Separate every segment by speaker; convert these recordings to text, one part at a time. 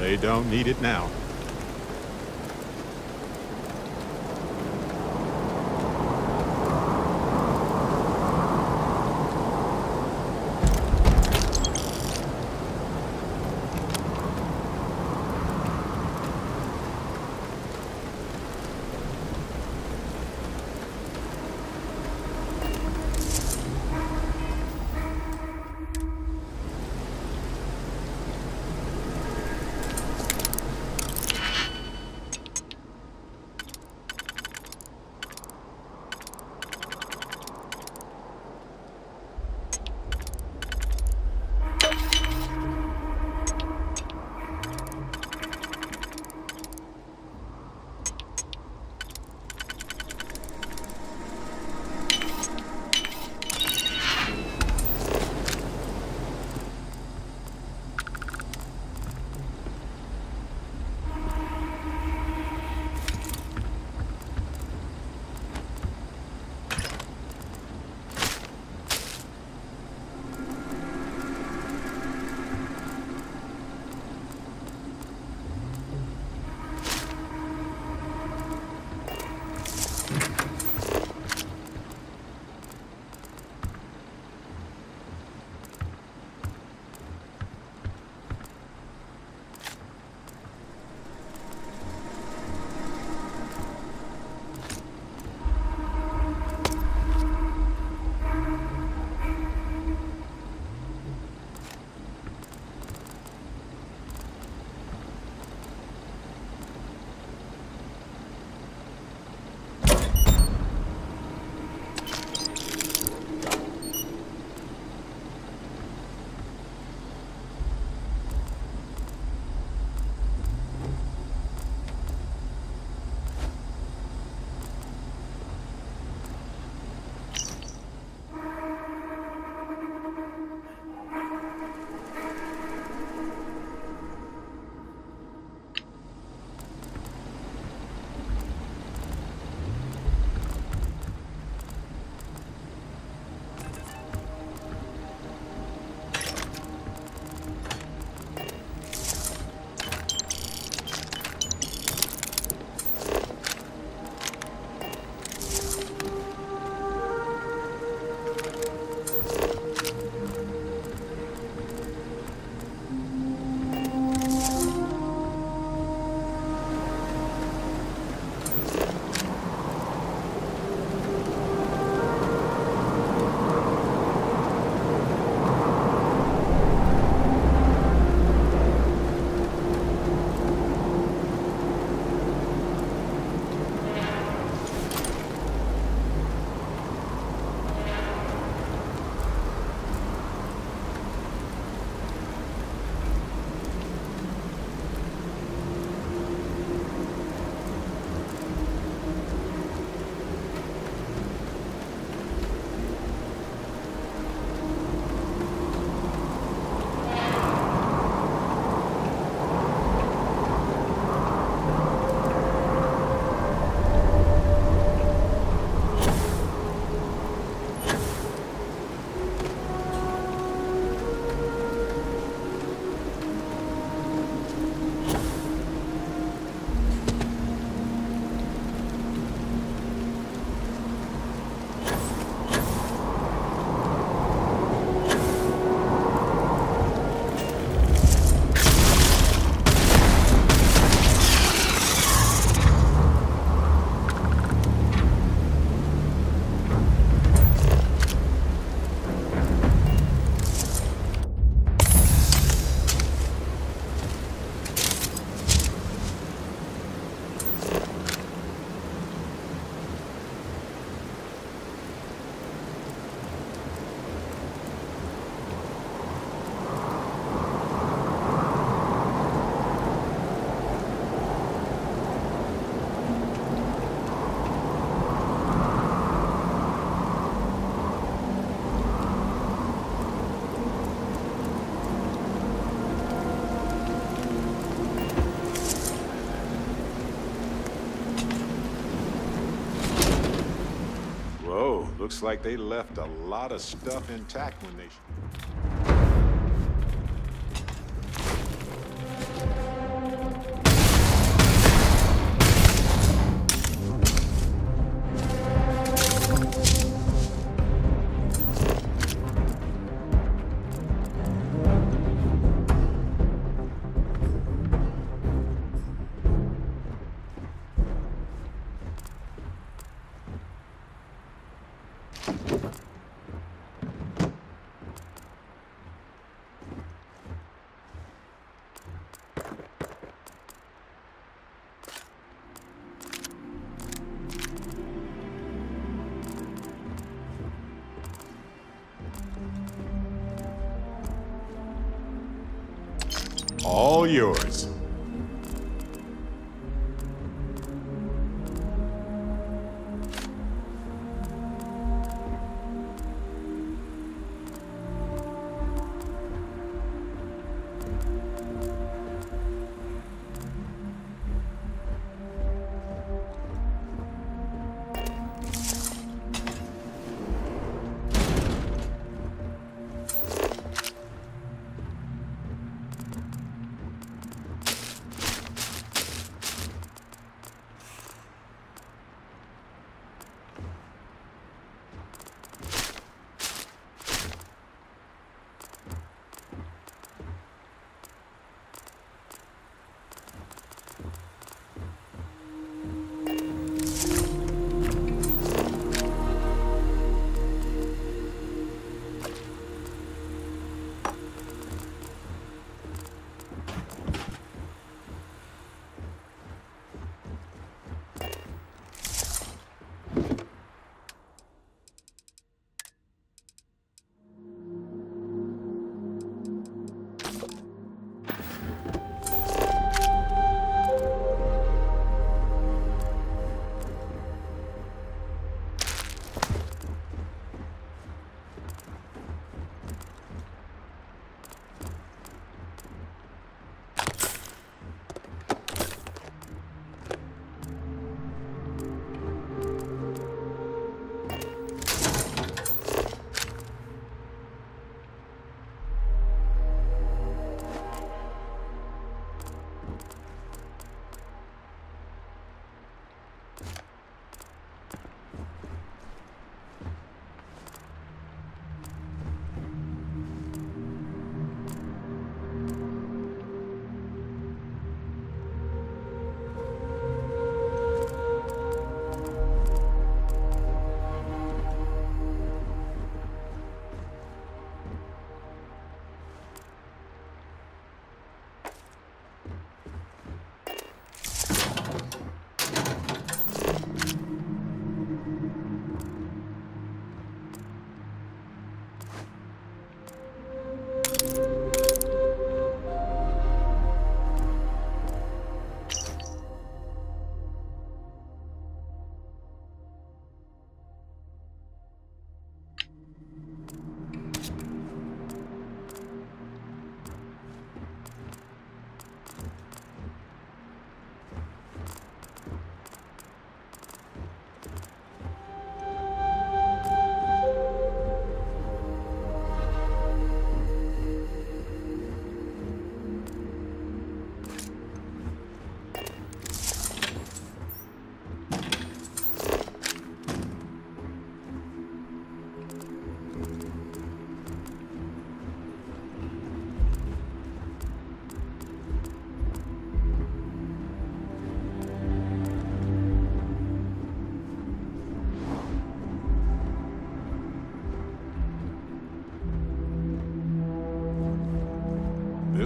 Speaker 1: They don't need it now. Looks like they left a lot of stuff intact when they... All yours.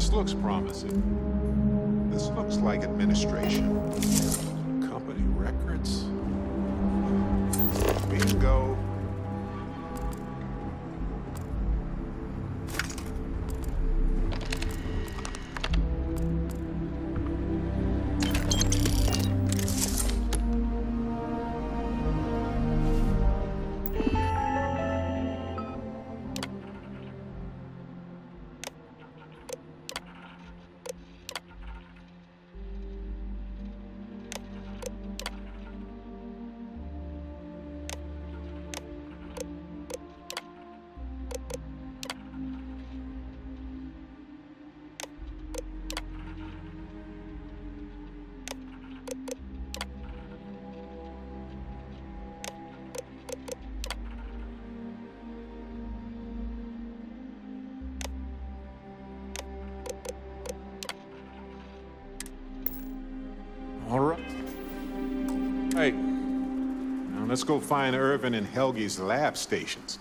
Speaker 1: This looks promising. This looks like administration. Company records. Bingo. All right. Hey, now let's go find Irvin and Helgi's lab stations.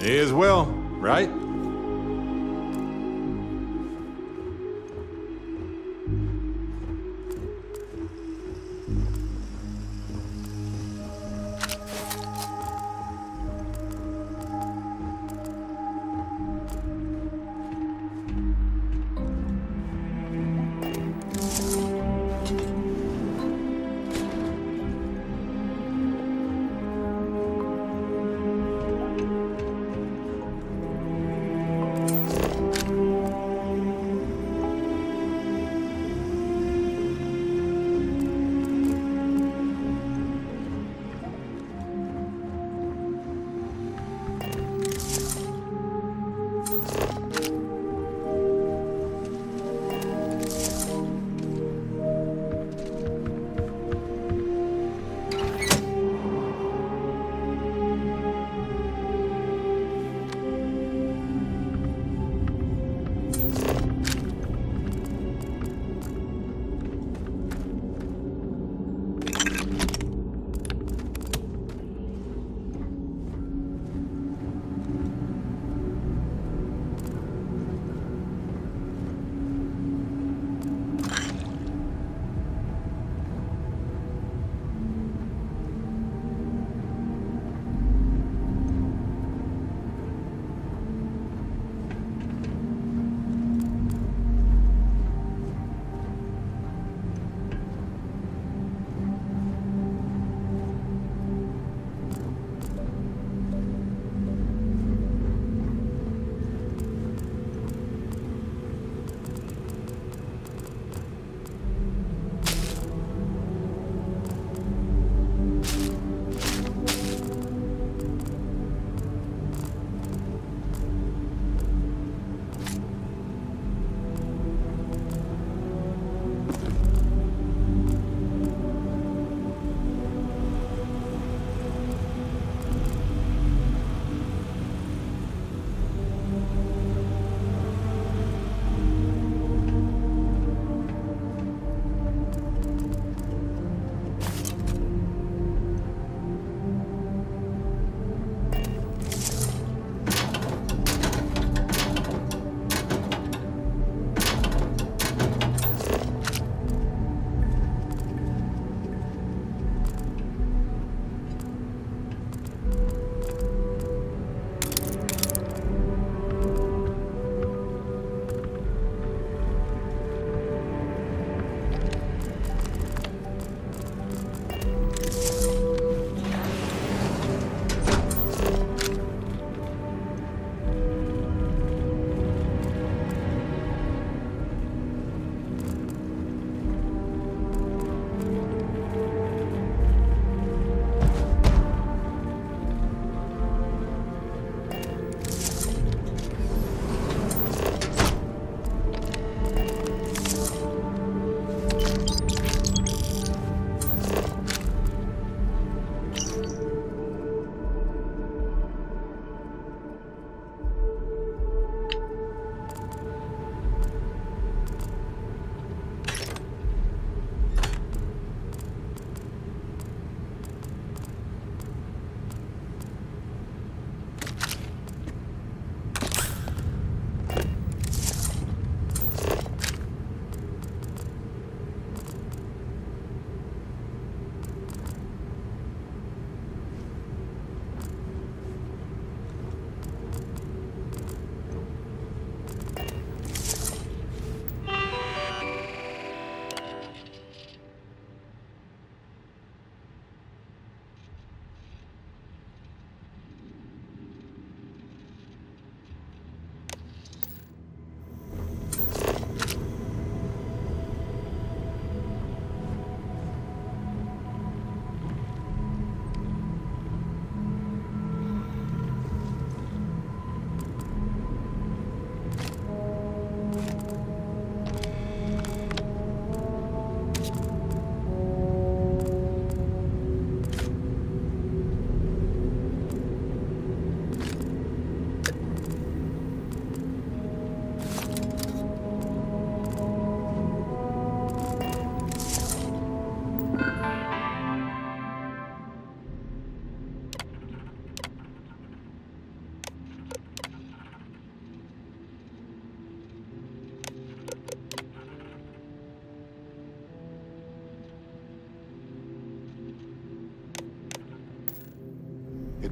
Speaker 1: May as well, right?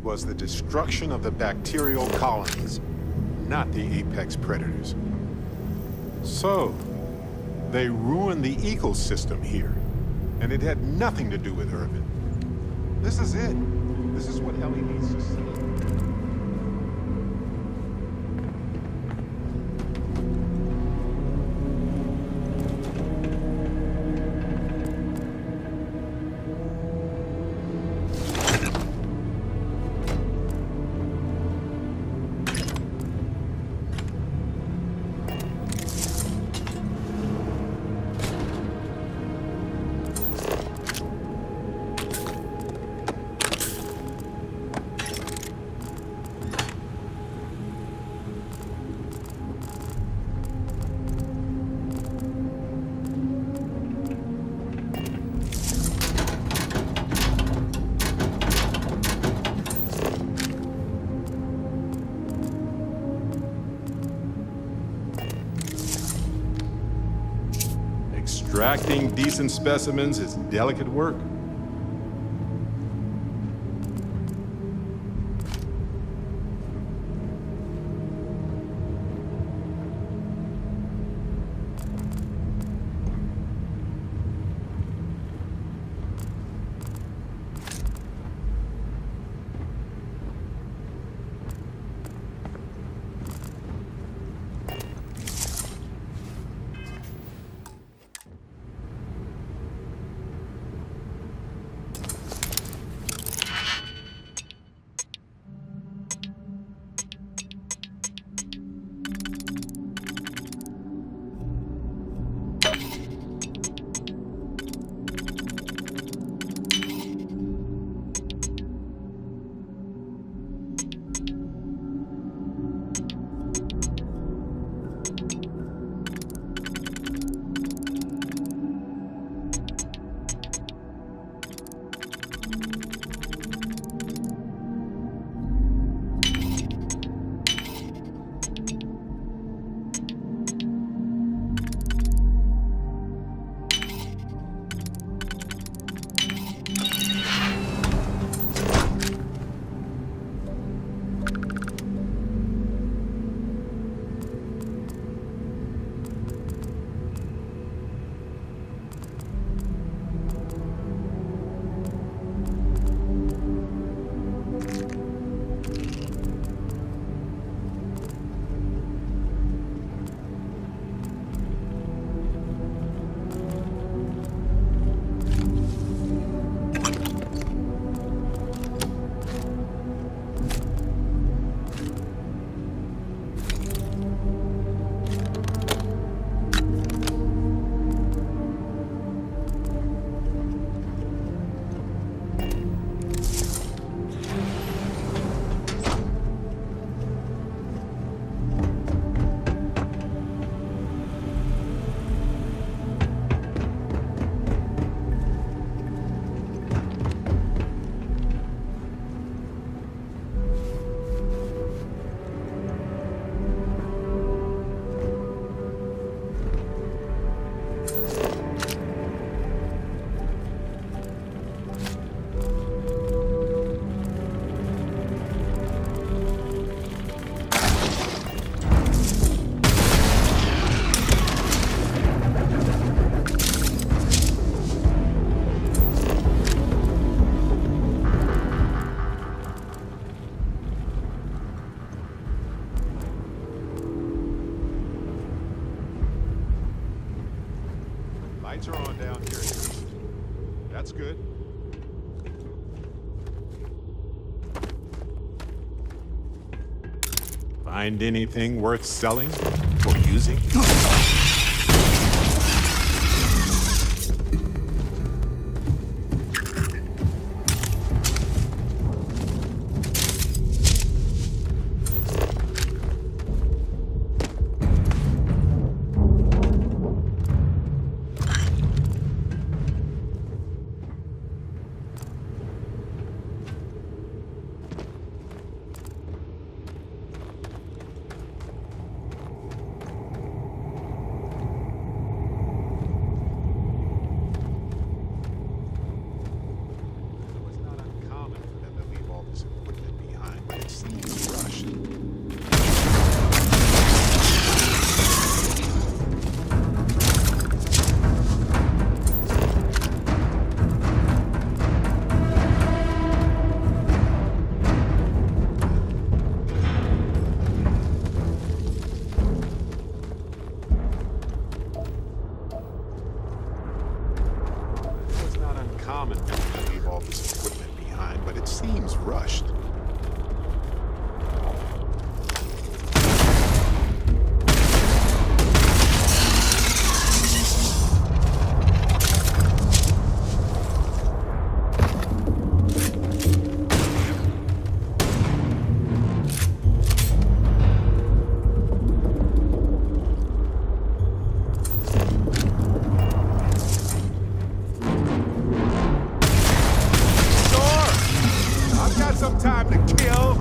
Speaker 1: was the destruction of the bacterial colonies, not the apex predators. So, they ruined the ecosystem here, and it had nothing to do with Irvin. This is it. This is what Ellie needs to see. Extracting decent specimens is delicate work. Lights are on down here. That's good. Find anything worth selling or using? seems rushed. Time to kill.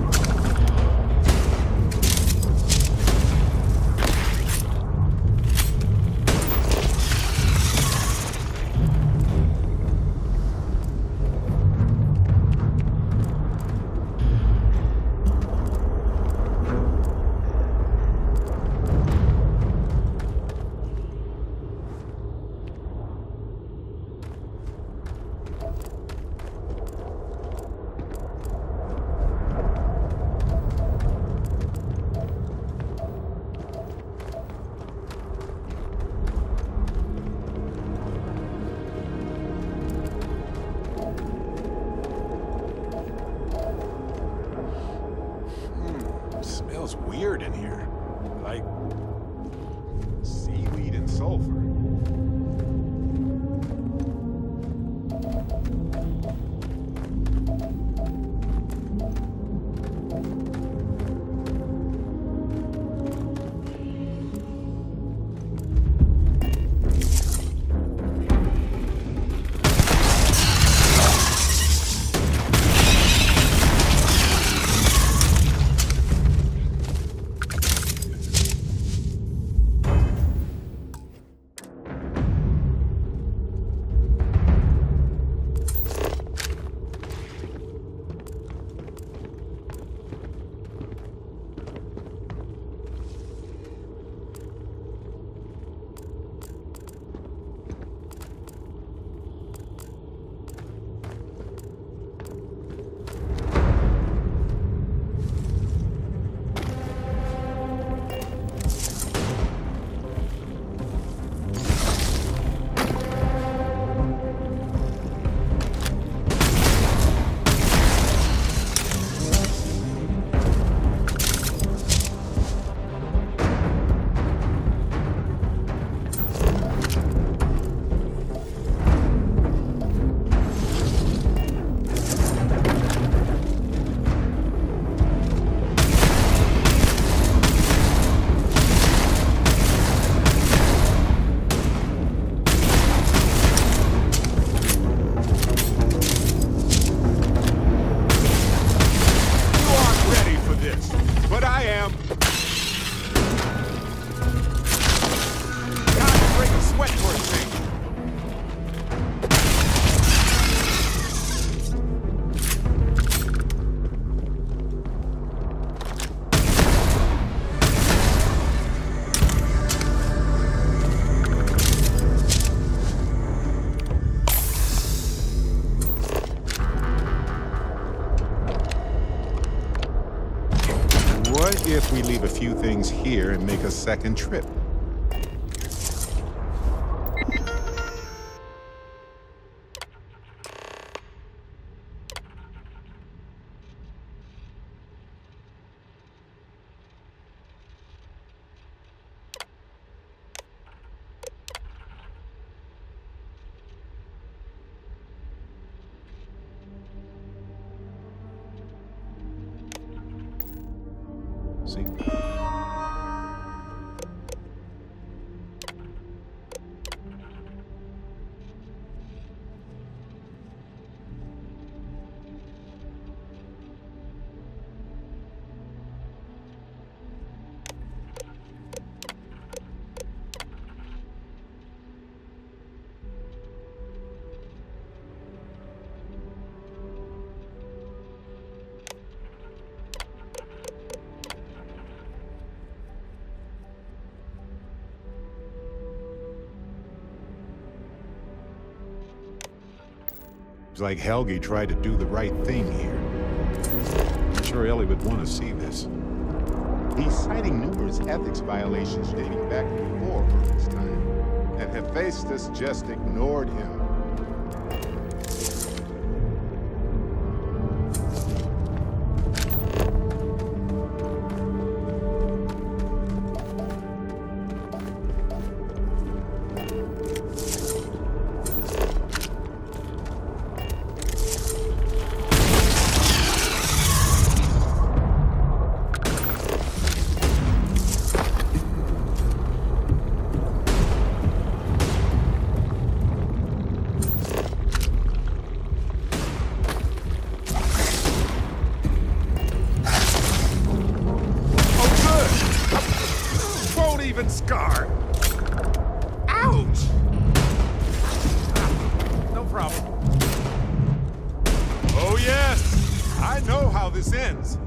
Speaker 1: Smells weird in here. Like seaweed and sulfur. What if we leave a few things here and make a second trip? See? It's like Helge tried to do the right thing here. I'm sure Ellie would want to see this. He's citing numerous ethics violations dating back before Earth's time, and Hephaestus just ignored him.
Speaker 2: problem.
Speaker 1: Oh, yes! I know how this ends.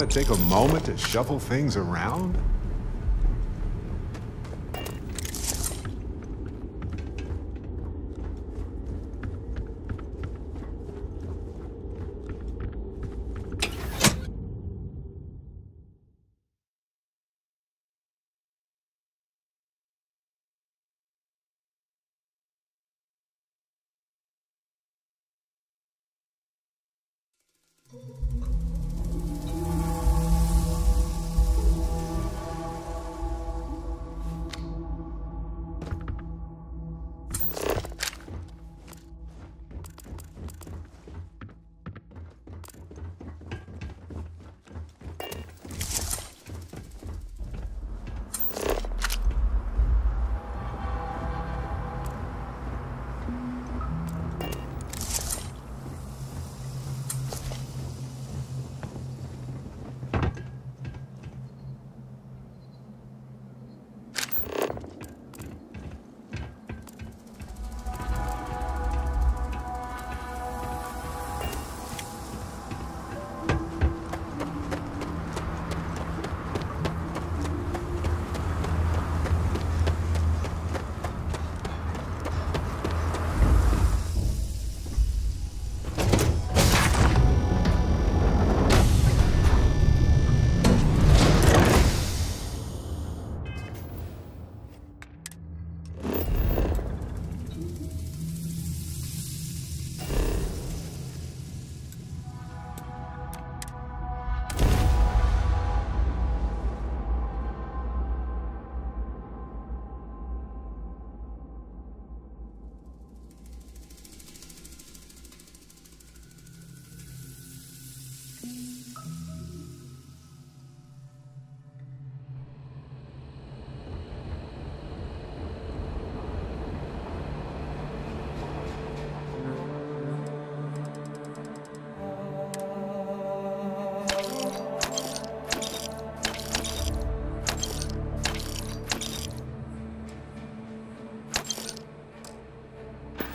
Speaker 1: to take a moment to shuffle things around?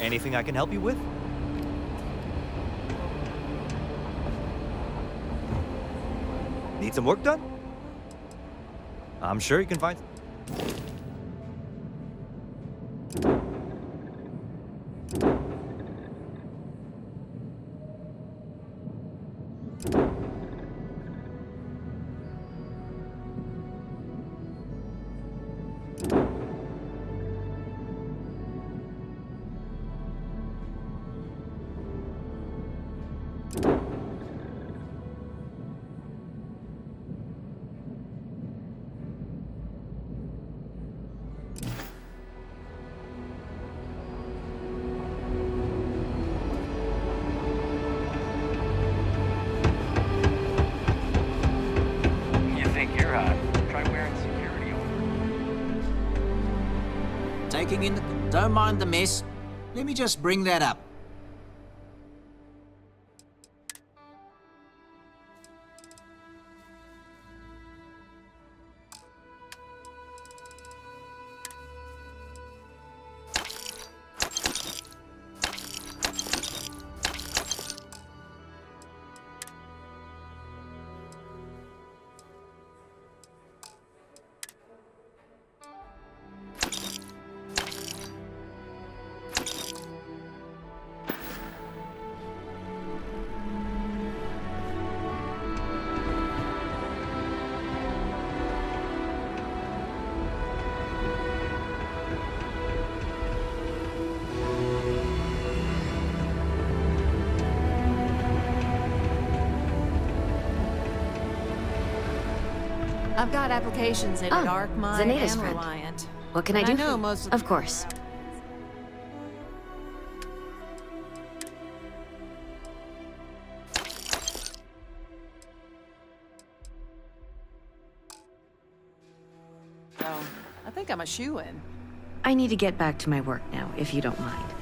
Speaker 2: Anything I can help you with? Need some work done? I'm sure you can find...
Speaker 3: Taking in the... Don't mind the mess. Let me just bring that up.
Speaker 4: I've got applications in Arcmine
Speaker 5: Zeneda's
Speaker 4: and
Speaker 5: friend.
Speaker 4: Reliant.
Speaker 5: What can I
Speaker 4: And
Speaker 5: do?
Speaker 4: I know
Speaker 5: for you?
Speaker 4: most
Speaker 5: Of course.
Speaker 4: So, I think I'm a shoo-in.
Speaker 5: I need to get back to my work now, if you don't mind.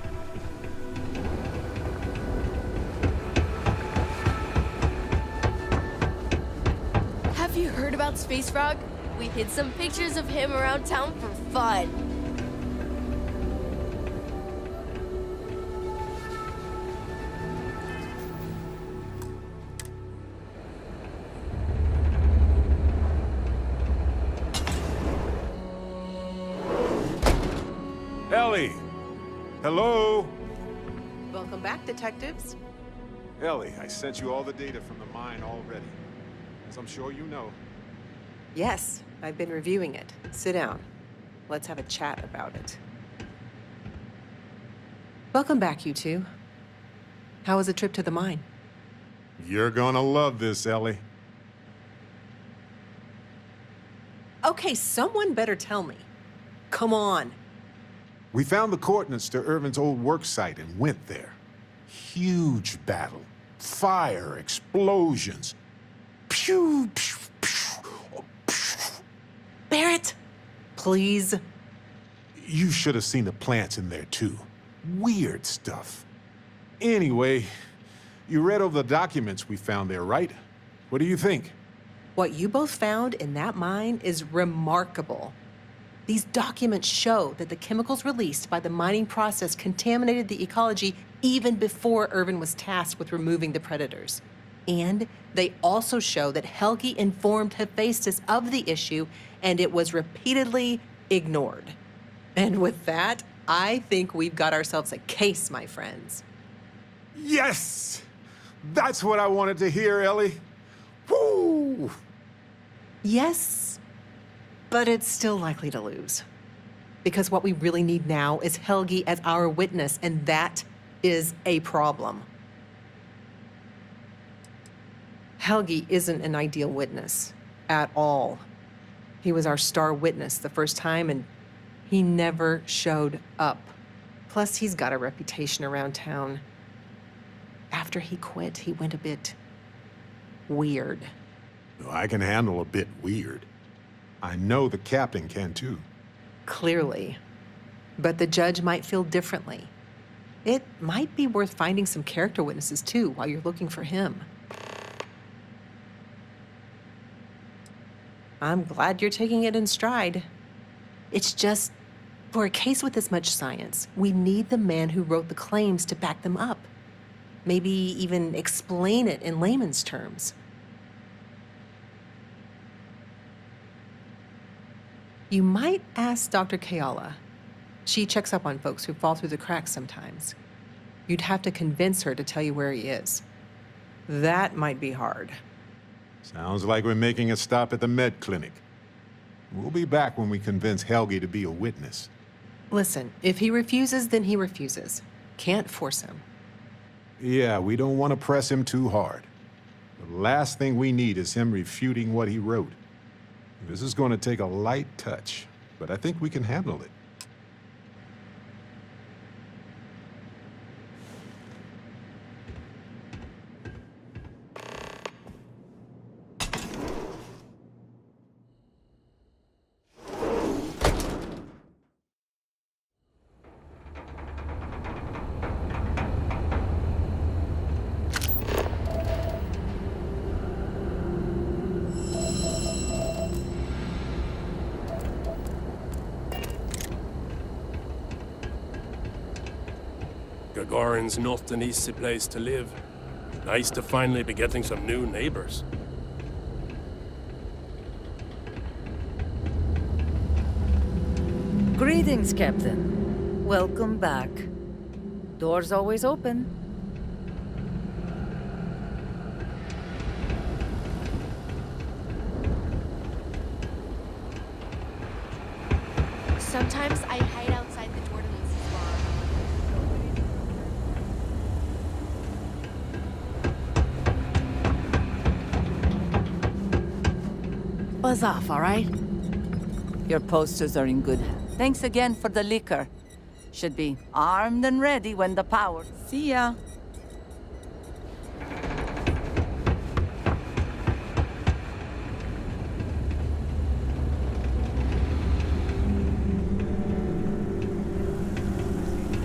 Speaker 6: Have you heard about Space Frog? We hid some pictures of him around town for fun.
Speaker 1: Ellie! Hello?
Speaker 4: Welcome back, detectives.
Speaker 1: Ellie, I sent you all the data from the mine already. As I'm sure you know.
Speaker 4: Yes, I've been reviewing it. Sit down. Let's have a chat about it. Welcome back, you two. How was the trip to the mine?
Speaker 1: You're gonna love this, Ellie.
Speaker 4: Okay, someone better tell me. Come on.
Speaker 1: We found the coordinates to Irvin's old work site and went there. Huge battle. Fire, explosions. Pew, pew, pew, pew.
Speaker 4: Barrett, please.
Speaker 1: You should have seen the plants in there, too. Weird stuff. Anyway, you read over the documents we found there, right? What do you think?
Speaker 4: What you both found in that mine is remarkable. These documents show that the chemicals released by the mining process contaminated the ecology even before Irvin was tasked with removing the predators. And they also show that Helgi informed Hephaestus of the issue, and it was repeatedly ignored. And with that, I think we've got ourselves a case, my friends.
Speaker 1: Yes! That's what I wanted to hear, Ellie. Woo!
Speaker 4: Yes, but it's still likely to lose. Because what we really need now is Helgi as our witness, and that is a problem. Helgi isn't an ideal witness at all. He was our star witness the first time, and he never showed up. Plus, he's got a reputation around town. After he quit, he went a bit weird.
Speaker 1: I can handle a bit weird. I know the captain can too.
Speaker 4: Clearly. But the judge might feel differently. It might be worth finding some character witnesses too while you're looking for him. I'm glad you're taking it in stride. It's just, for a case with this much science, we need the man who wrote the claims to back them up. Maybe even explain it in layman's terms. You might ask Dr. Kayala. She checks up on folks who fall through the cracks sometimes. You'd have to convince her to tell you where he is. That might be hard.
Speaker 1: Sounds like we're making a stop at the med clinic. We'll be back when we convince Helgi to be a witness.
Speaker 4: Listen, if he refuses, then he refuses. Can't force him.
Speaker 1: Yeah, we don't want to press him too hard. The last thing we need is him refuting what he wrote. This is going to take a light touch, but I think we can handle it.
Speaker 7: Gagarin's not an easy place to live. Nice to finally be getting some new neighbors.
Speaker 8: Greetings, Captain. Welcome back. Door's always open.
Speaker 6: Sometimes I hide outside the door to Lisa's bar.
Speaker 8: Buzz off, all right? Your posters are in good hands. Thanks again for the liquor. Should be armed and ready when the power... See ya.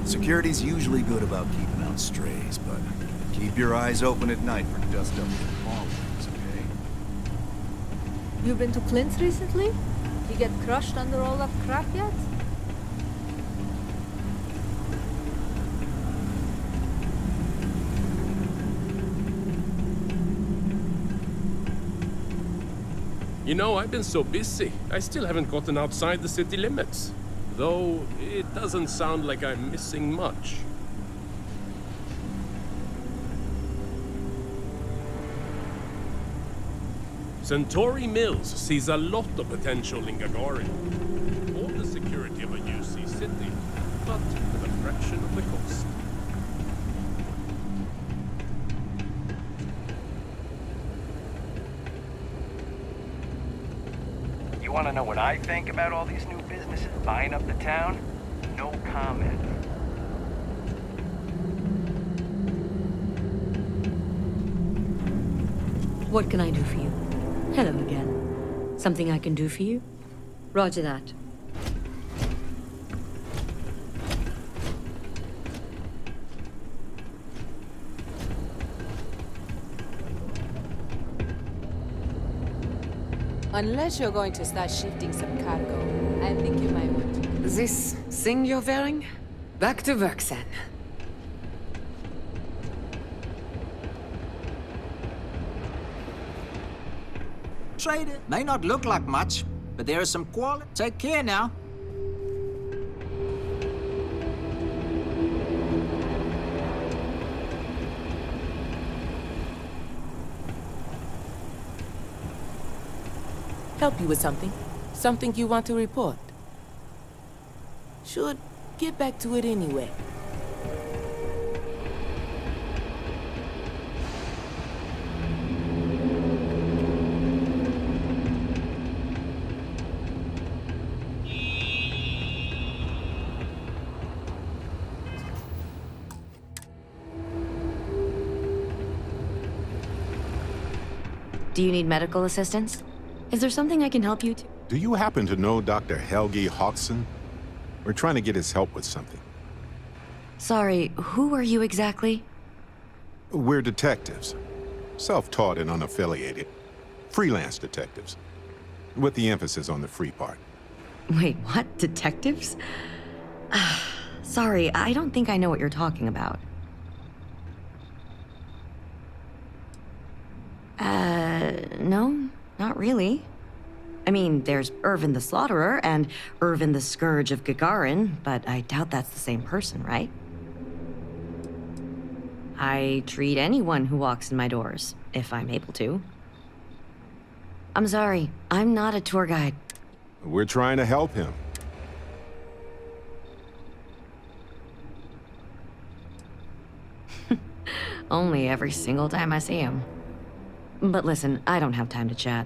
Speaker 9: Security's usually good about keeping out strays, but keep your eyes open at night for dust-up and hallways, okay?
Speaker 10: You been to Clint's recently? You get crushed under all that crap yet?
Speaker 7: You know, I've been so busy, I still haven't gotten outside the city limits. Though, it doesn't sound like I'm missing much. Centauri Mills sees a lot of potential in Gagarin. All the security of a UC city, but at a fraction of the cost.
Speaker 11: You want to know what I think about all these new businesses buying up the town? No comment.
Speaker 5: What can I do for you? Hello again. Something I can do for you? Roger that.
Speaker 12: Unless you're going to start shifting some cargo, I think you might want to.
Speaker 13: This thing you're wearing? Back to work, then.
Speaker 3: Trader. May not look like much, but there is some quality. Take care now.
Speaker 14: Help you with something? Something you want to report? Should get back to it anyway.
Speaker 5: Do you need medical assistance? Is there something I can help you to?
Speaker 1: Do you happen to know Dr. Helgi Hodgson? We're trying to get his help with something.
Speaker 5: Sorry, who are you exactly?
Speaker 1: We're detectives. Self-taught and unaffiliated. Freelance detectives. With the emphasis on the free part.
Speaker 5: Wait, what? Detectives? Sorry, I don't think I know what you're talking about. No, not really. I mean, there's Irvin the Slaughterer and Irvin the Scourge of Gagarin, but I doubt that's the same person, right? I treat anyone who walks in my doors, if I'm able to. I'm sorry, I'm not a tour guide.
Speaker 1: We're trying to help him.
Speaker 5: Only every single time I see him. But listen, I don't have time to chat.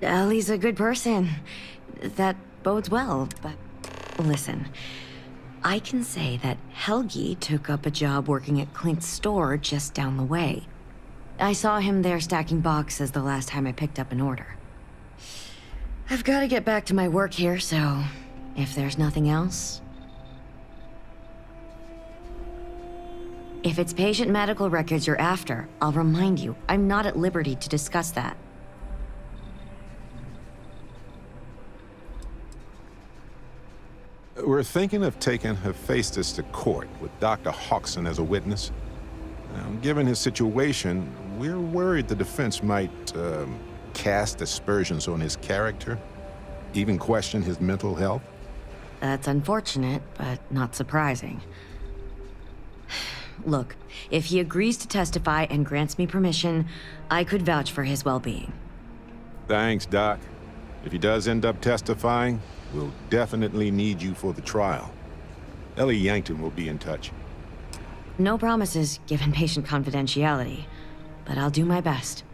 Speaker 5: Ellie's a good person. That bodes well, but... Listen, I can say that Helgi took up a job working at Clint's store just down the way. I saw him there stacking boxes the last time I picked up an order. I've got to get back to my work here, so... if there's nothing else... If it's patient medical records you're after, I'll remind you, I'm not at liberty to discuss that.
Speaker 1: We're thinking of taking Hephaestus to court with Dr. Hodgson as a witness. Now, given his situation, we're worried the defense might cast aspersions on his character, even question his mental health.
Speaker 5: That's unfortunate, but not surprising. Look, if he agrees to testify and grants me permission, I could vouch for his well-being.
Speaker 1: Thanks, Doc. If he does end up testifying, we'll definitely need you for the trial. Ellie Yankton will be in touch.
Speaker 5: No promises, given patient confidentiality, but I'll do my best.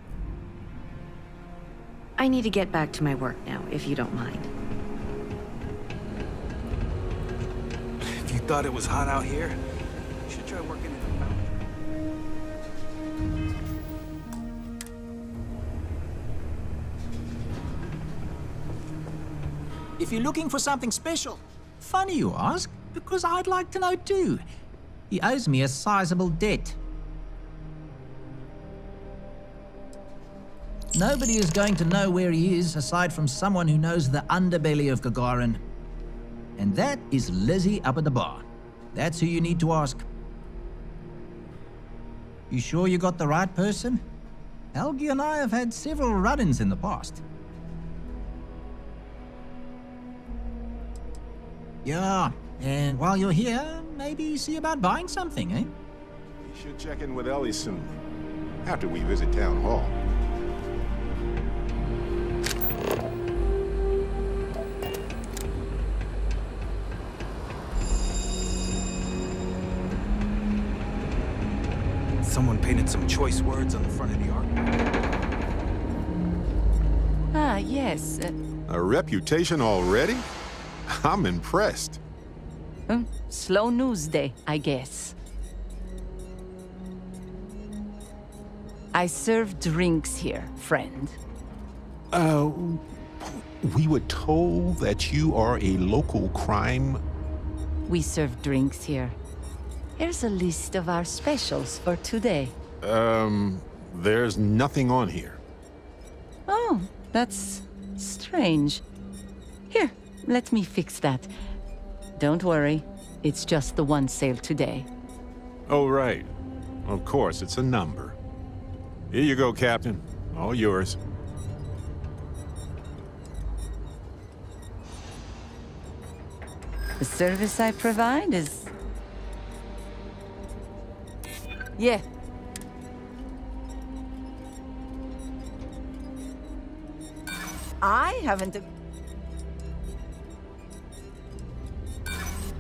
Speaker 5: I need to get back to my work now, if you don't mind.
Speaker 9: If you thought it was hot out here, you should try working in a foundry.
Speaker 3: If you're looking for something special.
Speaker 15: Funny you ask, because I'd like to know too. He owes me a sizable debt. Nobody is going to know where he is aside from someone who knows the underbelly of Gagarin. And that is Lizzie up at the bar. That's who you need to ask. You sure you got the right person? Helgi and I have had several run-ins in the past. Yeah, and while you're here, maybe see about buying something, eh?
Speaker 1: We should check in with Ellie soon, after we visit Town Hall.
Speaker 9: Someone painted some choice words on the front of the ark.
Speaker 8: Ah, yes.
Speaker 1: A reputation already? I'm impressed.
Speaker 8: Slow news day, I guess. I serve drinks here, friend.
Speaker 1: We were told that you are a local crime.
Speaker 8: We serve drinks here. Here's a list of our specials for today.
Speaker 1: There's nothing on here.
Speaker 8: Oh, that's strange. Here, let me fix that. Don't worry, it's just the one sale today.
Speaker 1: Oh, right. Of course, it's a number. Here you go, Captain. All yours.
Speaker 8: The service I provide is... Yeah. I haven't...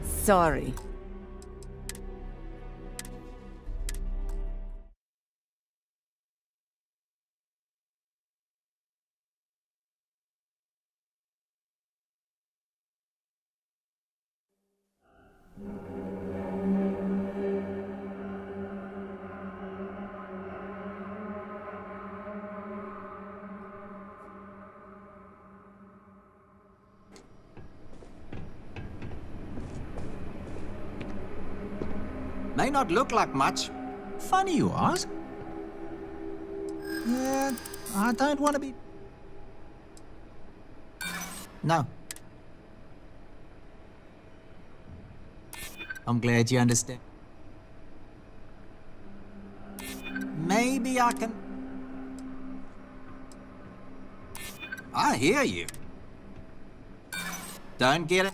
Speaker 8: Sorry.
Speaker 3: May not look like much.
Speaker 15: Funny you ask. I don't want to be...
Speaker 3: No. I'm glad you understand. Maybe I can... I hear you. Don't get it?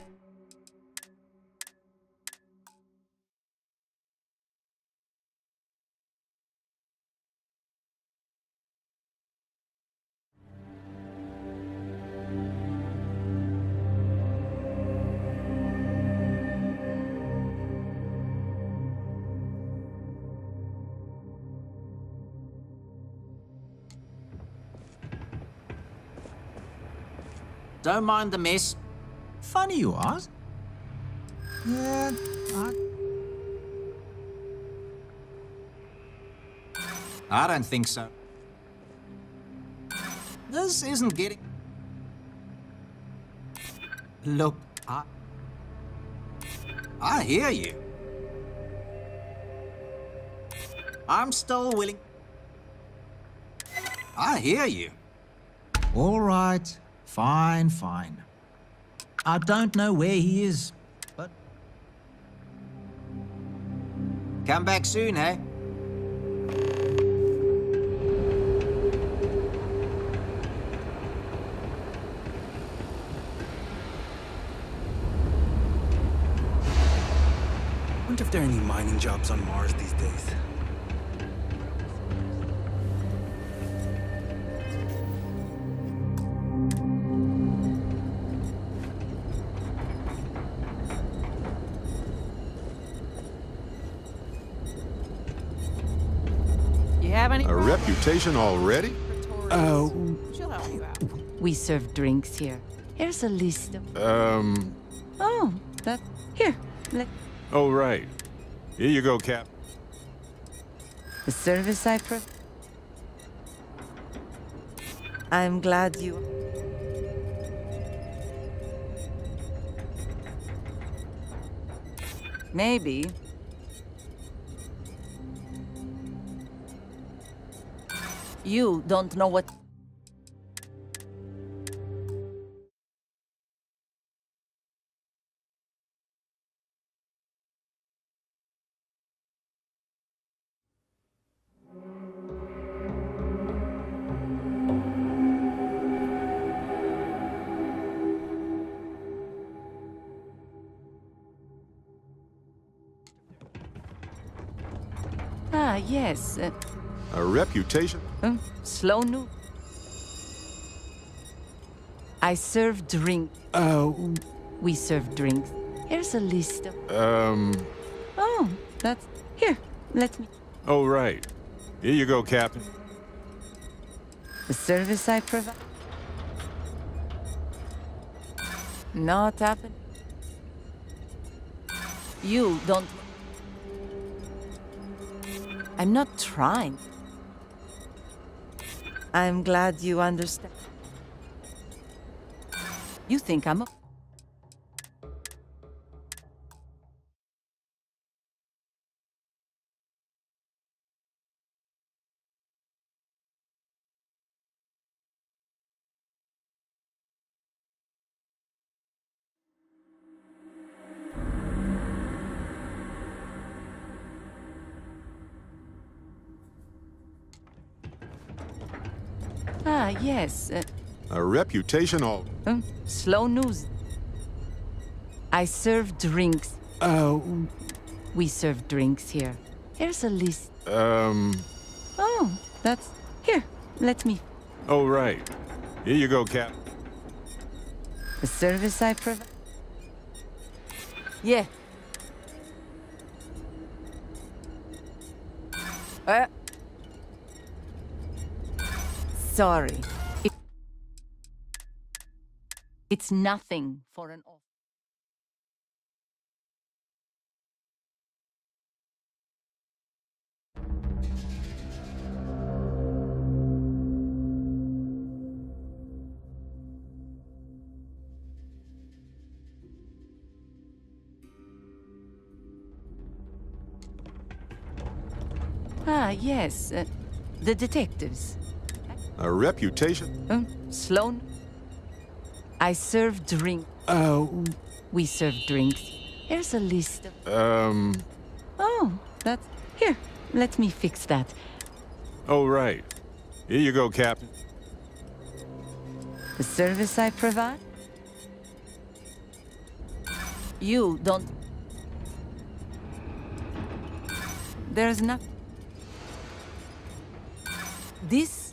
Speaker 3: Don't mind the mess.
Speaker 15: Funny you ask.
Speaker 3: I don't think so. This isn't getting... Look, I hear you. I'm still willing. I hear you.
Speaker 15: All right. Fine, fine. I don't know where he is, but...
Speaker 3: Come back soon, eh?
Speaker 9: Wonder if there are any mining jobs on Mars these days.
Speaker 1: A reputation already?
Speaker 12: She'll help you out.
Speaker 8: We serve drinks here. Here's a list of... Oh, that... Here,
Speaker 1: Oh, right. Here you go, Cap.
Speaker 8: The service I I'm glad you... Maybe. You don't know what... Yes.
Speaker 1: A reputation?
Speaker 8: Slow news. I serve drink. We serve drinks. Here's a list of... Oh, that's... Here, let me...
Speaker 1: Oh, right. Here you go, Captain.
Speaker 8: The service I provide... Not happen. You don't... I'm not trying. I'm glad you understand. You think I'm a... Yes.
Speaker 1: A reputation all...
Speaker 8: Slow news. I serve drinks. We serve drinks here. Here's a list. Oh, that's... Here, let me...
Speaker 1: Oh, right. Here you go, Cap.
Speaker 8: The service I provide... Yeah. Sorry. It's nothing for an... Yes. The detectives.
Speaker 1: A reputation?
Speaker 8: Sloan. I serve drink. We serve drinks. Here's a list of... Oh, that's... Here, let me fix that.
Speaker 1: Oh, right. Here you go, Captain.
Speaker 8: The service I provide? You don't... There's not... This...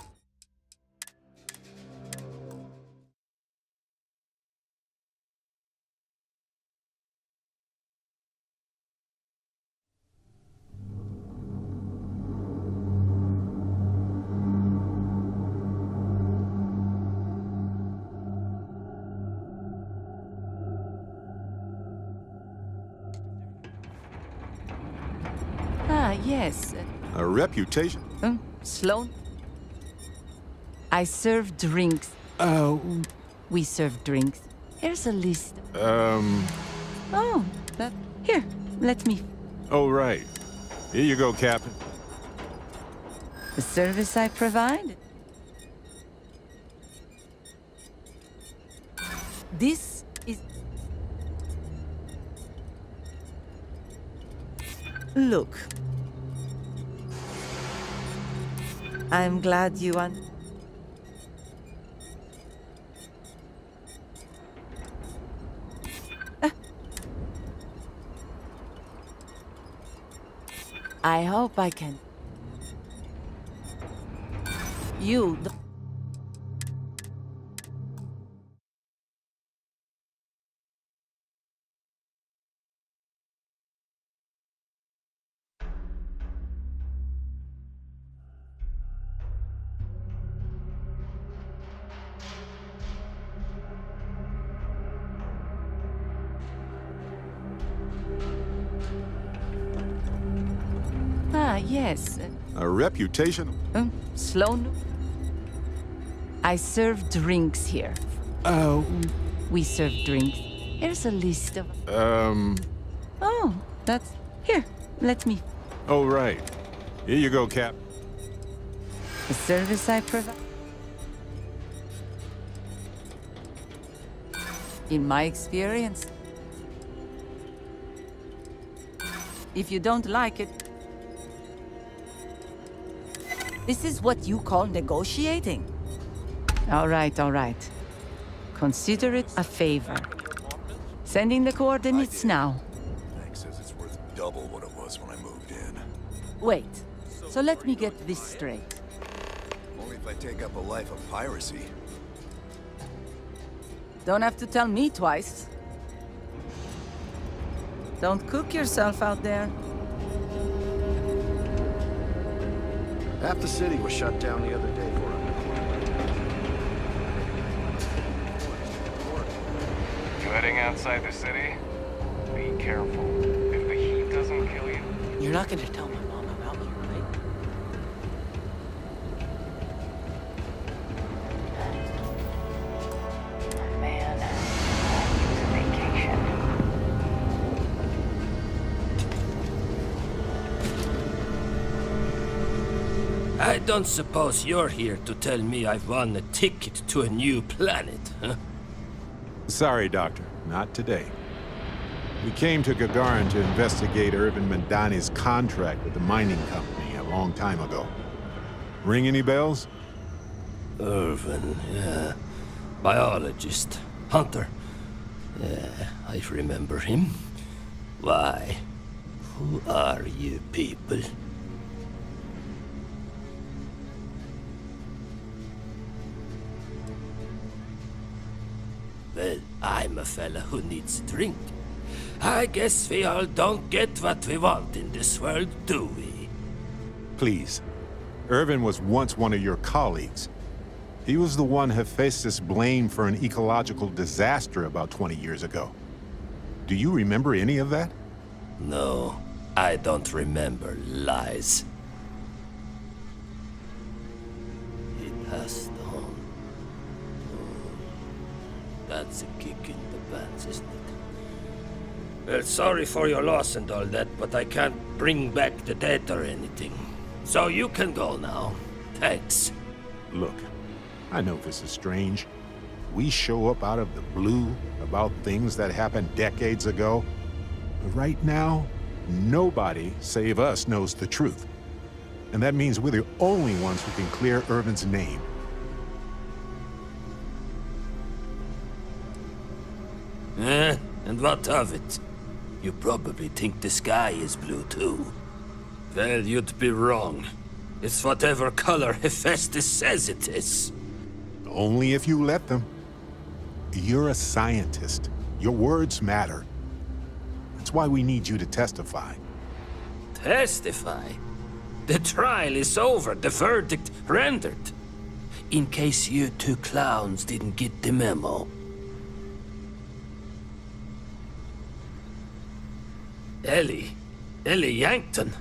Speaker 8: Yes.
Speaker 1: A reputation?
Speaker 8: Sloan. I serve drinks. We serve drinks. Here's a list. Oh, that... Here, let me...
Speaker 1: Oh, right. Here you go, Captain.
Speaker 8: The service I provide? This is... Look. I'm glad you I hope I can. You don't... Yes.
Speaker 1: A reputation?
Speaker 8: Sloan. I serve drinks here. We serve drinks. Here's a list of... Oh, that's... Here, let me...
Speaker 1: Oh, right. Here you go, Cap.
Speaker 8: The service I provide... In my experience... If you don't like it... This is what you call negotiating? All right, all right. Consider it a favor. Sending the coordinates now.
Speaker 9: Hank says it's worth double what it was when I moved in.
Speaker 8: Wait. So let me get this straight.
Speaker 9: Only if I take up a life of piracy.
Speaker 8: Don't have to tell me twice. Don't cook yourself out there.
Speaker 16: Half the city was shut down the other day for a
Speaker 11: You heading outside the city? Be careful. If the heat doesn't kill you...
Speaker 14: You're not gonna tell my mom I'm out here, right?
Speaker 17: Man, it's a vacation.
Speaker 18: I don't suppose you're here to tell me I've won a ticket to a new planet, huh?
Speaker 1: Sorry, Doctor. Not today. We came to Gagarin to investigate Irvin Mandani's contract with the mining company a long time ago. Ring any bells?
Speaker 18: Irvin, yeah. Biologist. Hunter. Yeah, I remember him. Why? Who are you people? Well, I'm a fella who needs a drink. I guess we all don't get what we want in this world, do we?
Speaker 1: Please. Irvin was once one of your colleagues. He was the one Hephaestus blamed for an ecological disaster about 20 years ago. Do you remember any of that?
Speaker 18: No, I don't remember lies. He passed on. That's a kick in the pants, isn't it? Well, sorry for your loss and all that, but I can't bring back the dead or anything. So you can go now. Thanks.
Speaker 1: Look, I know this is strange. We show up out of the blue about things that happened decades ago. But right now, nobody save us knows the truth. And that means we're the only ones who can clear Irvin's name.
Speaker 18: And what of it? You probably think the sky is blue too. Well, you'd be wrong. It's whatever color Hephaestus says it is.
Speaker 1: Only if you let them. You're a scientist. Your words matter. That's why we need you to testify.
Speaker 18: Testify? The trial is over, the verdict rendered. In case you two clowns didn't get the memo. Ellie Yankton?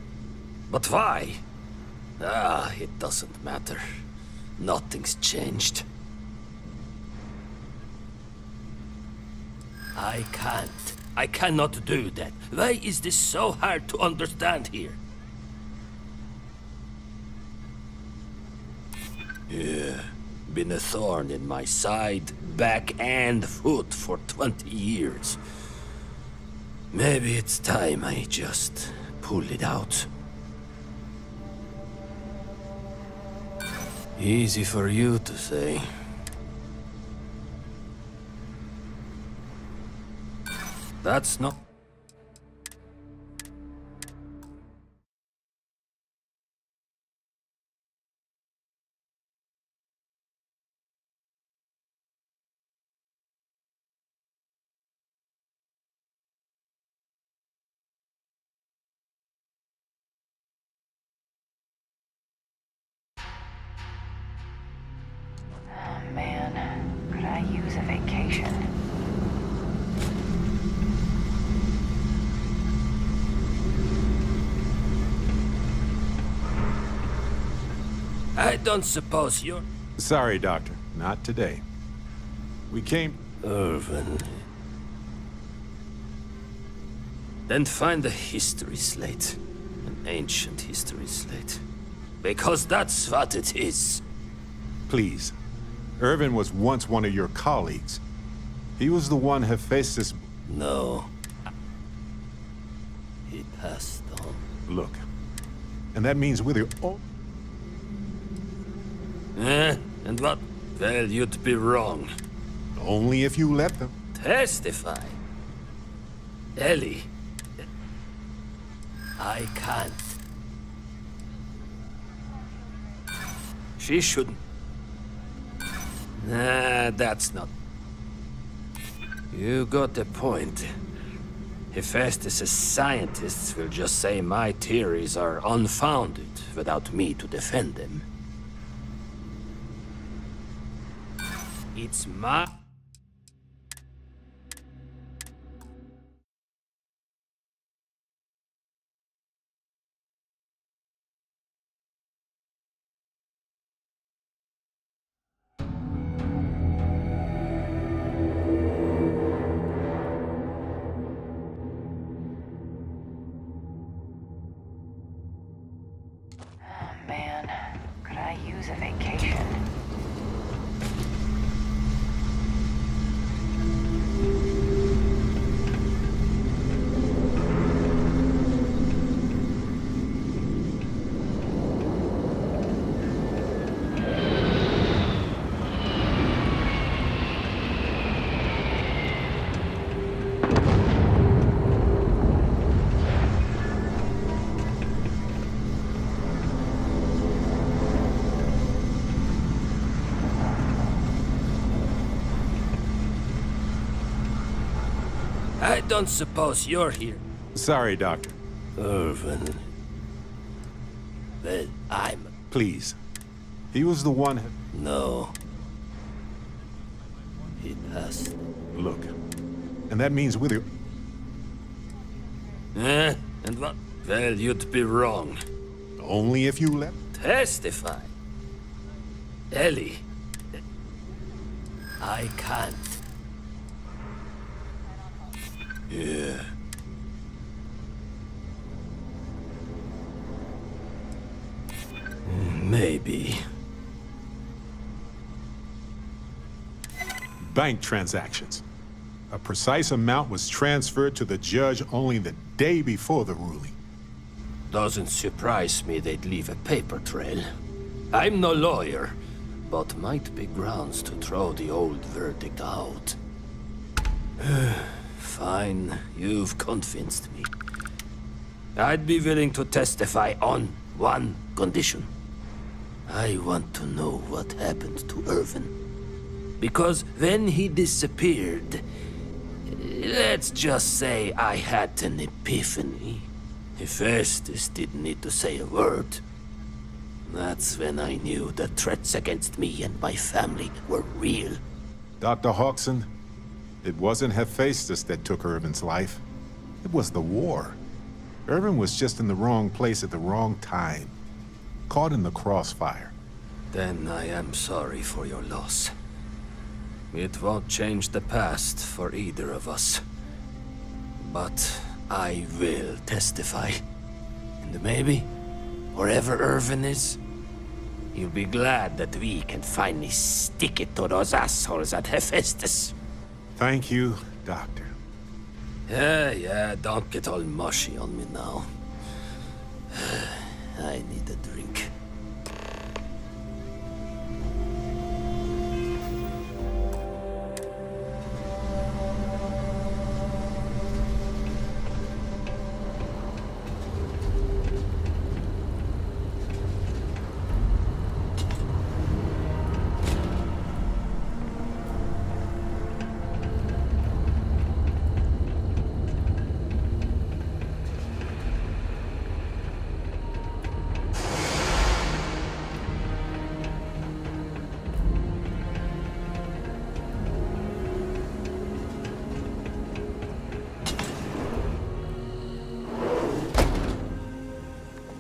Speaker 18: But why? Ah, it doesn't matter. Nothing's changed. I cannot do that. Why is this so hard to understand here? Yeah, been a thorn in my side, back and foot for 20 years. Maybe it's time I just pull it out. Easy for you to say. That's not...
Speaker 17: Oh man, could I use a vacation?
Speaker 18: I don't suppose you're...
Speaker 1: Sorry, Doctor. Not today. We came...
Speaker 18: Irvin. Then find a history slate. An ancient history slate. Because that's what it is.
Speaker 1: Please. Irvin was once one of your colleagues. He was the one Hephaestus...
Speaker 18: No. He passed on.
Speaker 1: Look. And that means we're the only...
Speaker 18: And what? Well, you'd be wrong.
Speaker 1: Only if you let them.
Speaker 18: Testify. Ellie. I can't. She shouldn't. Nah, that's not... You got the point. Hephaestus' scientists will just say my theories are unfounded without me to defend them. It's my...
Speaker 17: Man, could I use a vacation?
Speaker 18: I don't suppose you're here.
Speaker 1: Sorry, Doctor.
Speaker 18: Irvin. Well, I'm...
Speaker 1: Please. He was the one...
Speaker 18: No. He passed.
Speaker 1: Look. And that means with you...
Speaker 18: And what? Well, you'd be wrong.
Speaker 1: Only if you let...
Speaker 18: Testify. Ellie. I can't. Yeah. Maybe.
Speaker 1: Bank transactions. A precise amount was transferred to the judge only the day before the ruling.
Speaker 18: Doesn't surprise me they'd leave a paper trail. I'm no lawyer, but might be grounds to throw the old verdict out. Fine, you've convinced me. I'd be willing to testify on one condition. I want to know what happened to Irvin. Because when he disappeared, let's just say I had an epiphany. Hephaestus didn't need to say a word. That's when I knew the threats against me and my family were real.
Speaker 1: Dr. Hawkson, it wasn't Hephaestus that took Irvin's life. It was the war. Irvin was just in the wrong place at the wrong time. Caught in the crossfire.
Speaker 18: Then I am sorry for your loss. It won't change the past for either of us. But I will testify. And maybe, wherever Irvin is, he'll be glad that we can finally stick it to those assholes at Hephaestus.
Speaker 1: Thank you, Doctor.
Speaker 18: Yeah, don't get all mushy on me now. I need a drink.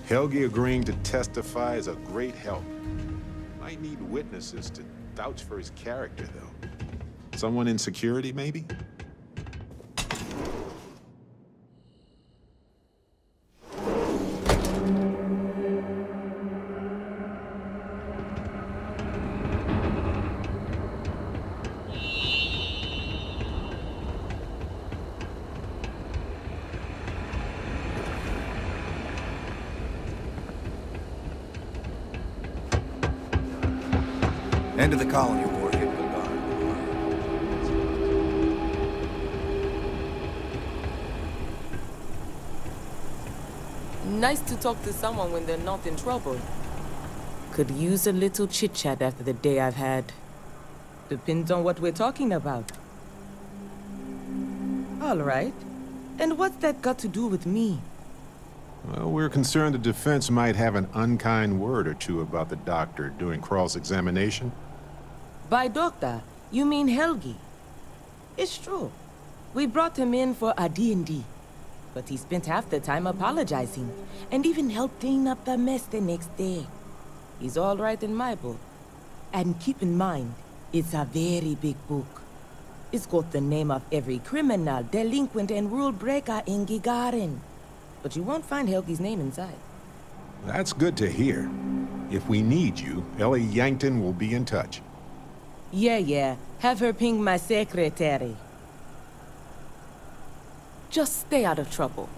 Speaker 1: Helgi agreeing to testify is a great help. Might need witnesses to vouch for his character, though. Someone in security, maybe?
Speaker 9: End of the colony war hit Gagarin.
Speaker 12: Nice to talk to someone when they're not in trouble.
Speaker 19: Could use a little chit-chat after the day I've had. Depends on what we're talking about. All right. And what's that got to do with me?
Speaker 1: Well, we're concerned the defense might have an unkind word or two about the doctor during cross-examination.
Speaker 19: By doctor, you mean Helgi. It's true. We brought him in for a D&D. But he spent half the time apologizing, and even helped clean up the mess the next day. He's all right in my book. And keep in mind, it's a very big book. It's got the name of every criminal, delinquent, and rule breaker in Gagarin. But you won't find Helgi's name inside.
Speaker 1: That's good to hear. If we need you, Ellie Yankton will be in touch.
Speaker 19: Yeah. Have her ping my secretary. Just stay out of trouble.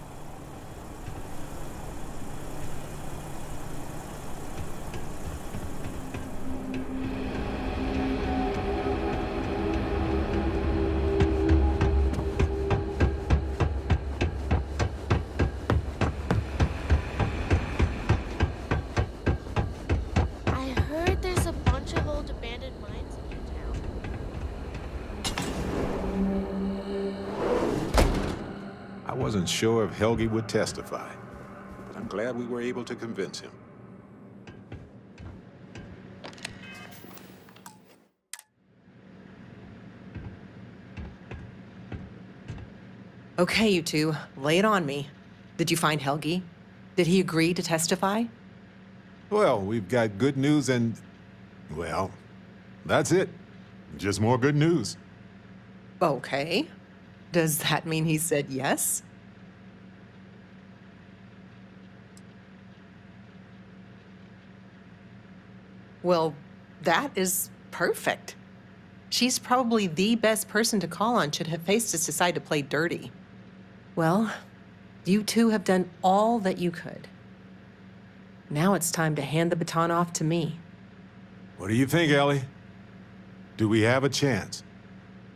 Speaker 1: I wasn't sure if Helgi would testify, but I'm glad we were able to convince him.
Speaker 4: Okay, you two, lay it on me. Did you find Helgi? Did he agree to testify?
Speaker 1: Well, we've got good news and, well, that's it. Just more good news.
Speaker 4: Okay. Does that mean he said yes? Well, that is perfect. She's probably the best person to call on should Hephaestus decide to play dirty. Well, you two have done all that you could. Now it's time to hand the baton off to me.
Speaker 1: What do you think, Ellie? Do we have a chance?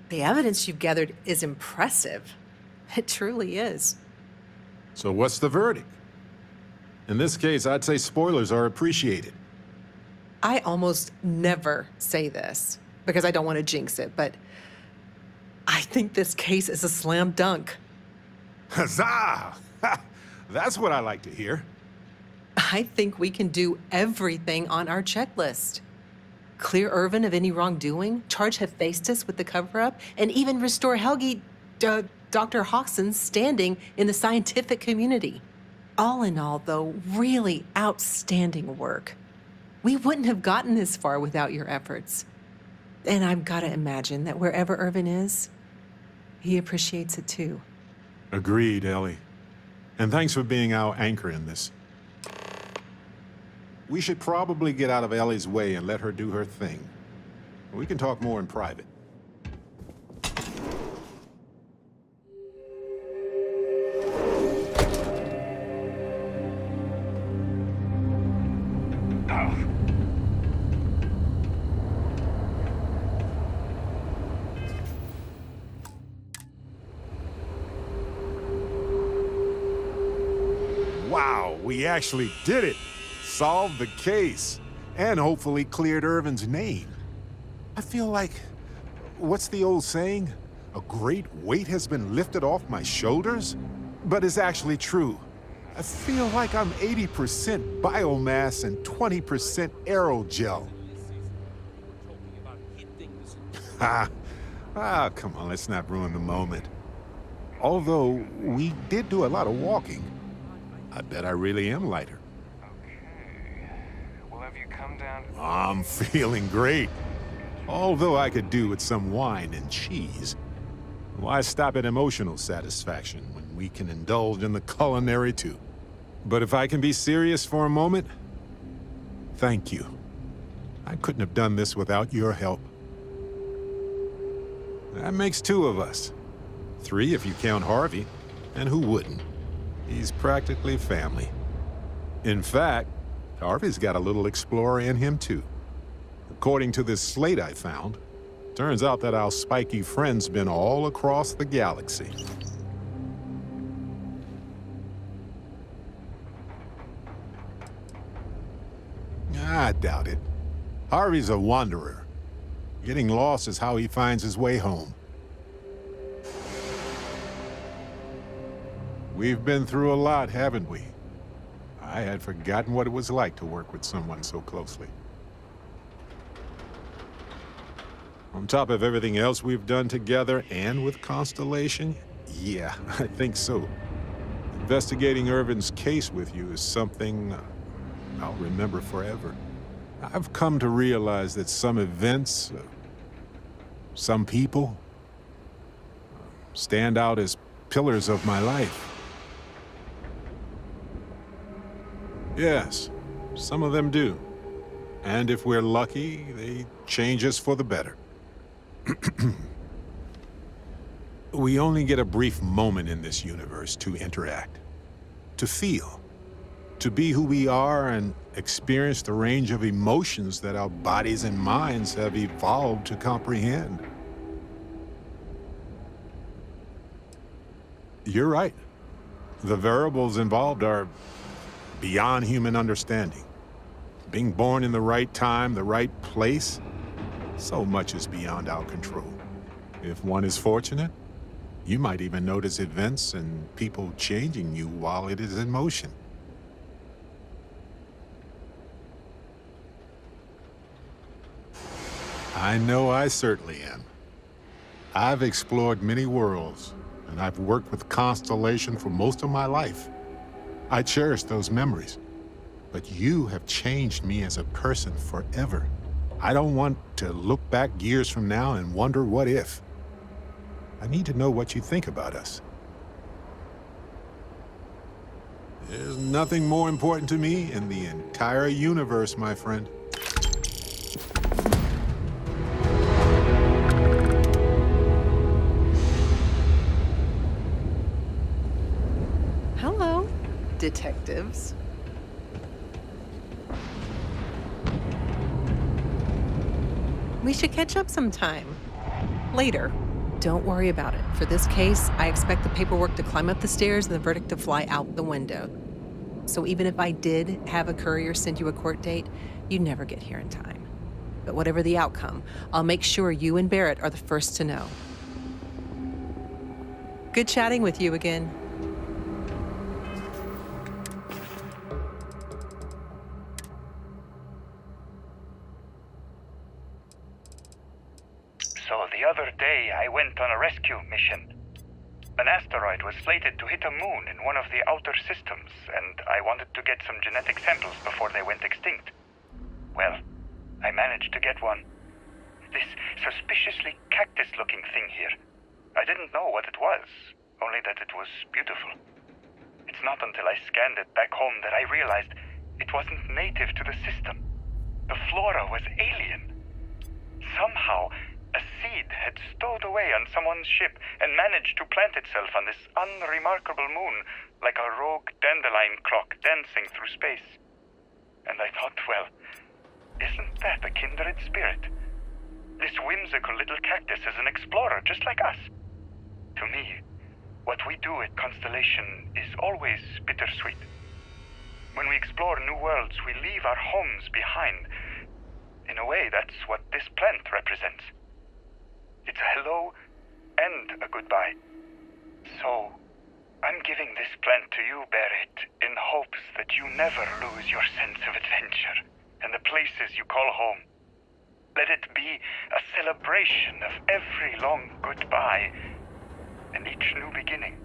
Speaker 4: The evidence you've gathered is impressive. It truly is.
Speaker 1: So what's the verdict? In this case, I'd say spoilers are appreciated.
Speaker 4: I almost never say this because I don't want to jinx it, but I think this case is a slam dunk.
Speaker 1: Huzzah! That's what I like to hear.
Speaker 4: I think we can do everything on our checklist. Clear Irvin of any wrongdoing, charge Hephaestus with the cover-up, and even restore Helgi, Dr. Hawkson's standing in the scientific community. All in all, though, really outstanding work. We wouldn't have gotten this far without your efforts. And I've got to imagine that wherever Irvin is, he appreciates it too.
Speaker 1: Agreed, Ellie. And thanks for being our anchor in this. We should probably get out of Ellie's way and let her do her thing. We can talk more in private. Wow, we actually did it! Solved the case, and hopefully cleared Irvin's name. I feel like, what's the old saying? A great weight has been lifted off my shoulders? But it's actually true. I feel like I'm 80% biomass and 20% aerogel. Come on, let's not ruin the moment. Although, we did do a lot of walking. I bet I really am lighter. I'm feeling great. Although I could do with some wine and cheese. Why stop at emotional satisfaction when we can indulge in the culinary too? But if I can be serious for a moment, thank you. I couldn't have done this without your help. That makes two of us. 3 if you count Harvey, and who wouldn't? He's practically family. In fact, Harvey's got a little explorer in him, too. According to this slate I found, turns out that our spiky friend's been all across the galaxy. I doubt it. Harvey's a wanderer. Getting lost is how he finds his way home. We've been through a lot, haven't we? I had forgotten what it was like to work with someone so closely. On top of everything else we've done together and with Constellation, yeah, I think so. Investigating Irvin's case with you is something I'll remember forever. I've come to realize that some events, some people, stand out as pillars of my life. Yes, some of them do. And if we're lucky, they change us for the better. We only get a brief moment in this universe to interact, to feel, to be who we are and experience the range of emotions that our bodies and minds have evolved to comprehend. You're right. The variables involved are beyond human understanding. Being born in the right time, the right place, so much is beyond our control. If one is fortunate, you might even notice events and people changing you while it is in motion. I know I certainly am. I've explored many worlds, and I've worked with Constellation for most of my life. I cherish those memories, but you have changed me as a person forever. I don't want to look back years from now and wonder what if. I need to know what you think about us. There's nothing more important to me in the entire universe, my friend.
Speaker 4: Hello, detectives. We should catch up sometime. Later. Don't worry about it. For this case, I expect the paperwork to climb up the stairs and the verdict to fly out the window. So even if I did have a courier send you a court date, you'd never get here in time. But whatever the outcome, I'll make sure you and Barrett are the first to know. Good chatting with you again.
Speaker 11: So the other day, I went on a rescue mission. An asteroid was slated to hit a moon in one of the outer systems, and I wanted to get some genetic samples before they went extinct. Well, I managed to get one. This suspiciously cactus-looking thing here. I didn't know what it was, only that it was beautiful. It's not until I scanned it back home that I realized it wasn't native to the system. The flora was alien. Somehow, a seed had stowed away on someone's ship and managed to plant itself on this unremarkable moon like a rogue dandelion clock dancing through space. And I thought, well, isn't that a kindred spirit? This whimsical little cactus is an explorer just like us. To me, what we do at Constellation is always bittersweet. When we explore new worlds, we leave our homes behind. In a way, that's what this plant represents. It's a hello and a goodbye. So, I'm giving this plant to you, Barrett, in hopes that you never lose your sense of adventure and the places you call home. Let it be a celebration of every long goodbye and each new beginning.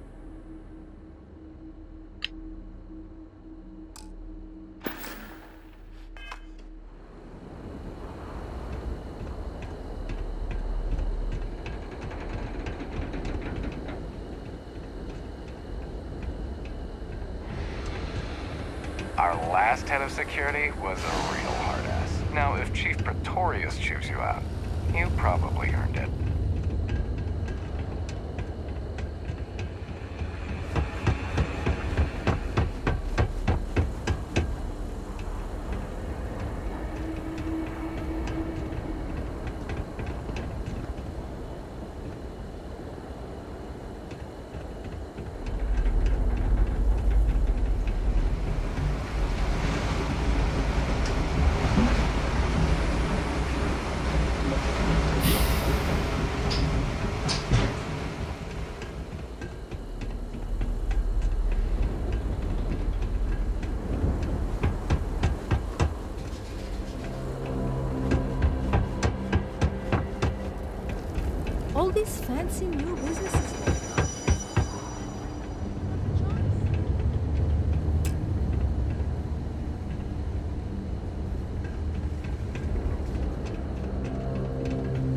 Speaker 17: Our last head of security was a real hard-ass. Now, if Chief Pretorius chews you out, you probably earned it.
Speaker 10: all these fancy new businesses going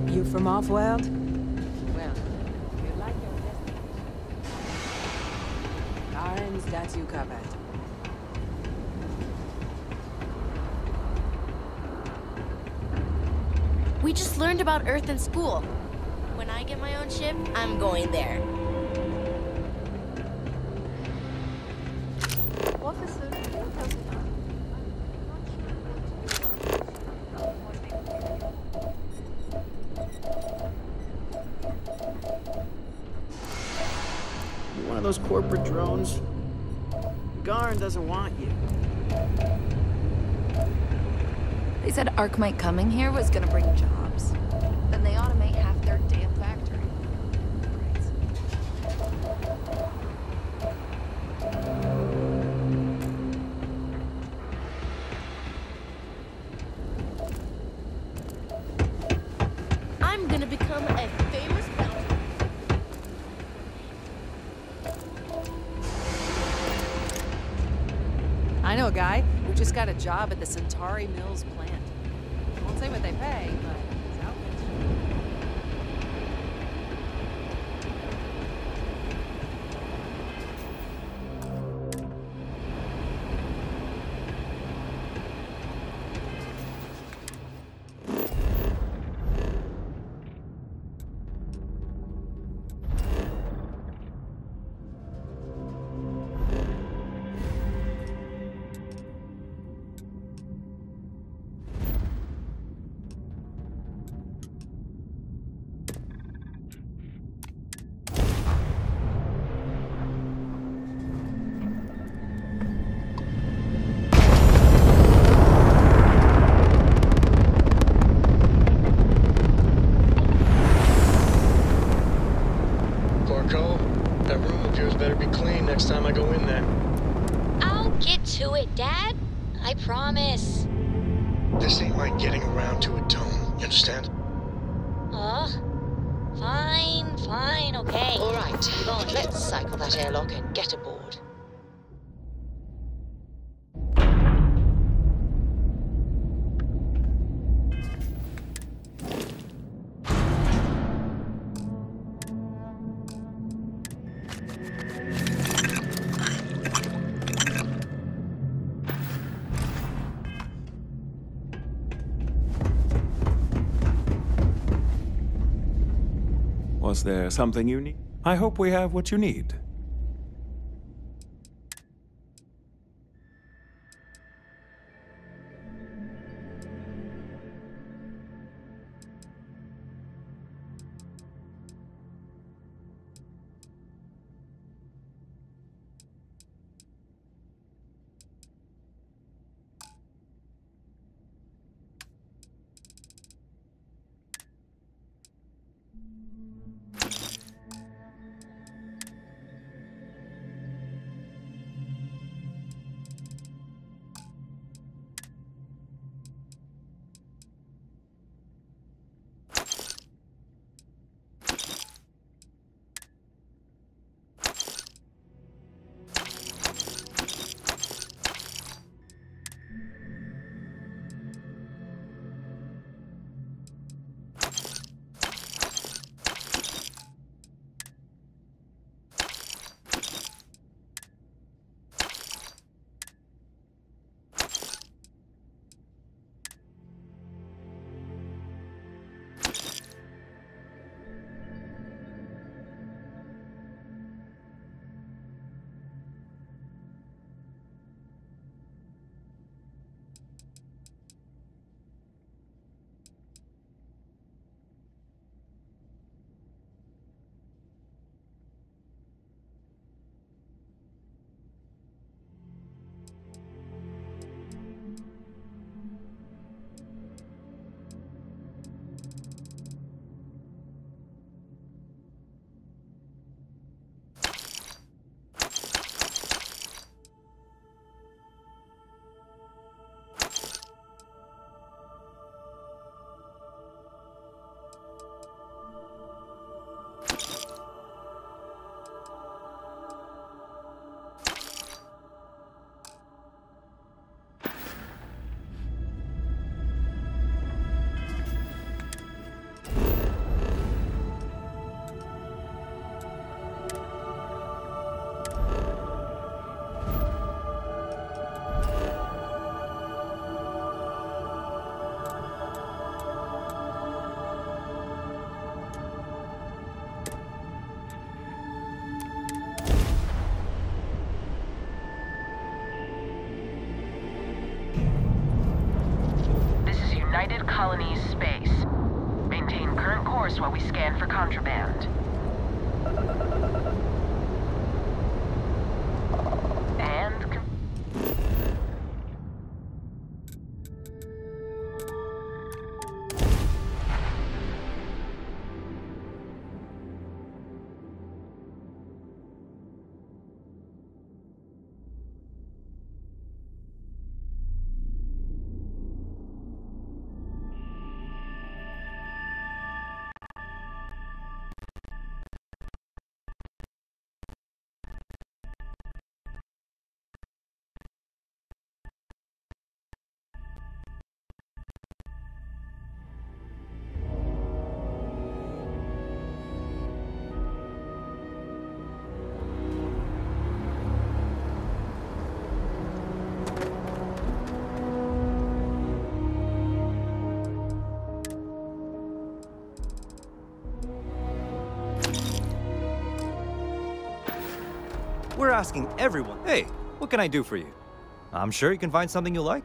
Speaker 10: on?
Speaker 12: You from off-world? Well, you like your destination. Garen's got you covered.
Speaker 6: We just learned about Earth in school. When I get my own ship, I'm going there.
Speaker 10: Officer, can you help me out?
Speaker 14: You one of those corporate drones? Garen doesn't want you.
Speaker 20: They said Arcmite coming here was gonna bring jobs. Then they automate half their damn factory.
Speaker 6: I'm gonna become a famous bouncer.
Speaker 12: I know a guy who just got a job at the Centauri Mills plant. Won't say what they pay, but it's out there.
Speaker 16: That room of yours better be clean next time I go in there.
Speaker 21: I'll get to it, Dad. I promise.
Speaker 16: This ain't like getting around to it, Tone. You understand?
Speaker 21: Fine, okay.
Speaker 22: All right, Yvonne, let's cycle that airlock and get aboard.
Speaker 23: Was there something you need? I hope we have what you need.
Speaker 2: while we scan for contraband. And...
Speaker 7: We're asking everyone, hey, what can I do for you? I'm sure you can find something you like.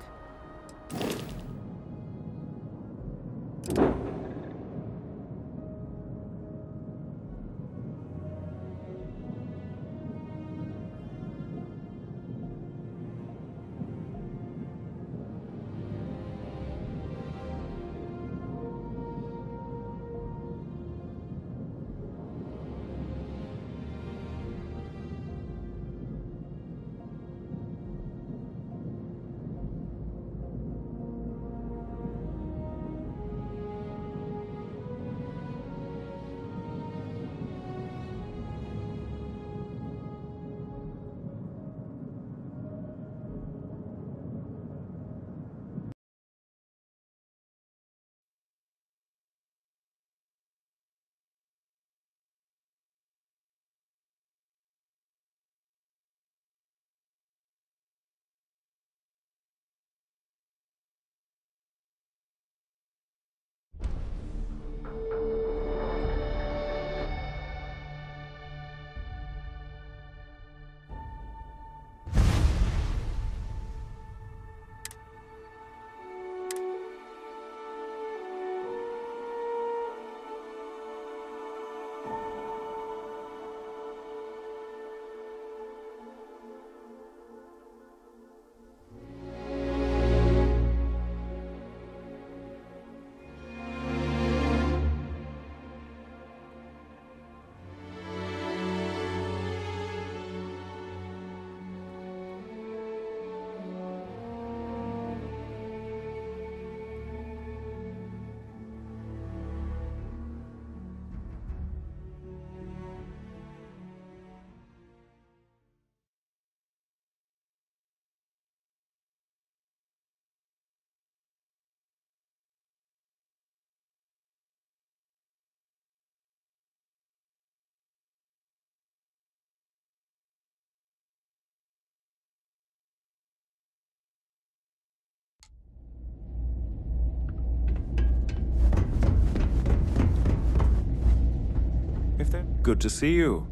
Speaker 23: If they're good to see you.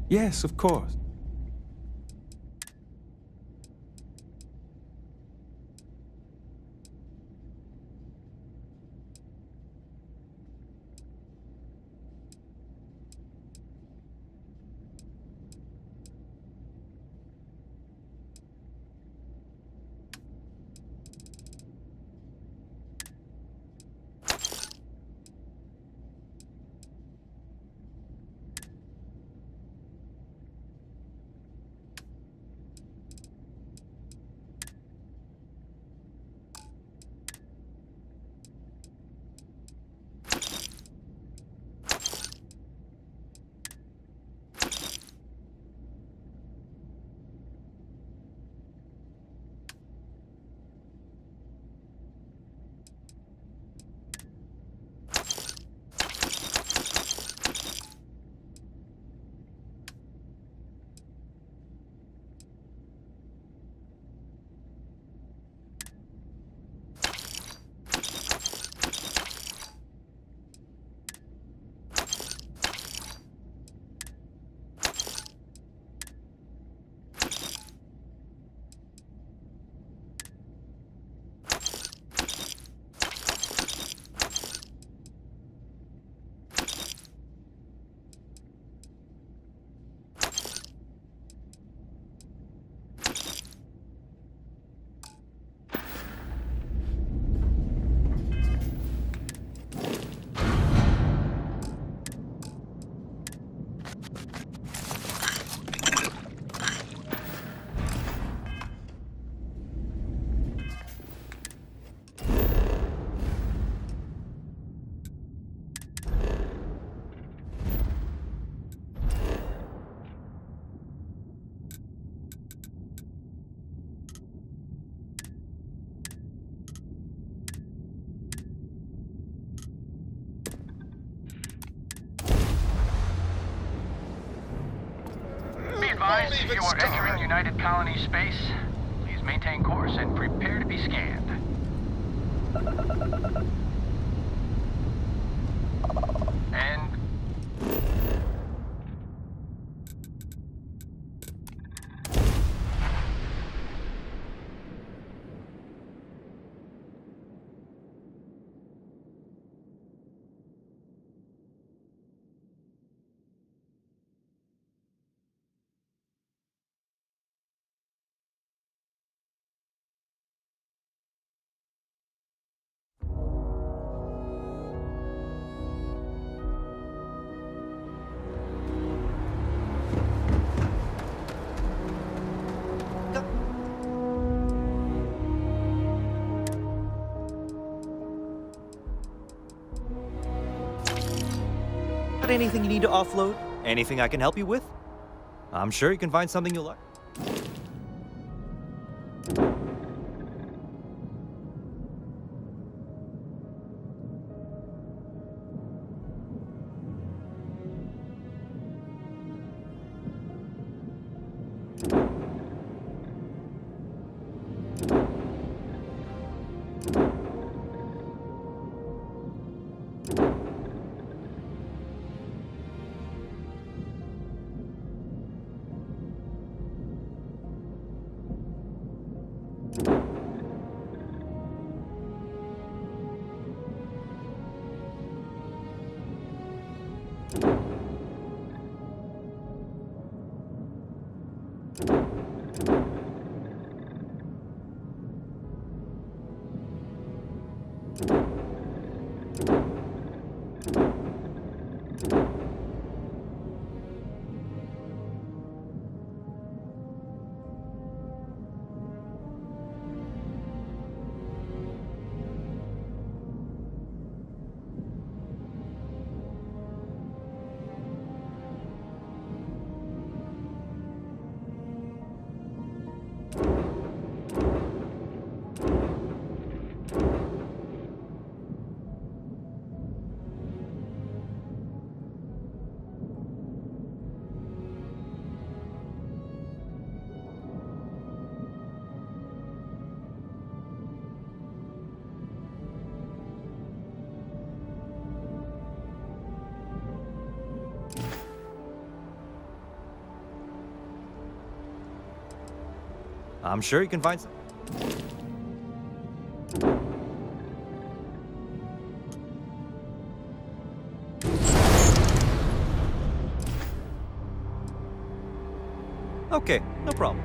Speaker 23: Yes, of course.
Speaker 5: advised, if you are entering United Colony space, please maintain course and prepare to be scanned. And...
Speaker 7: Got anything you need to offload? Anything I can help you with? I'm sure you can find something you'll like. I'm sure you can find some. Okay, no problem.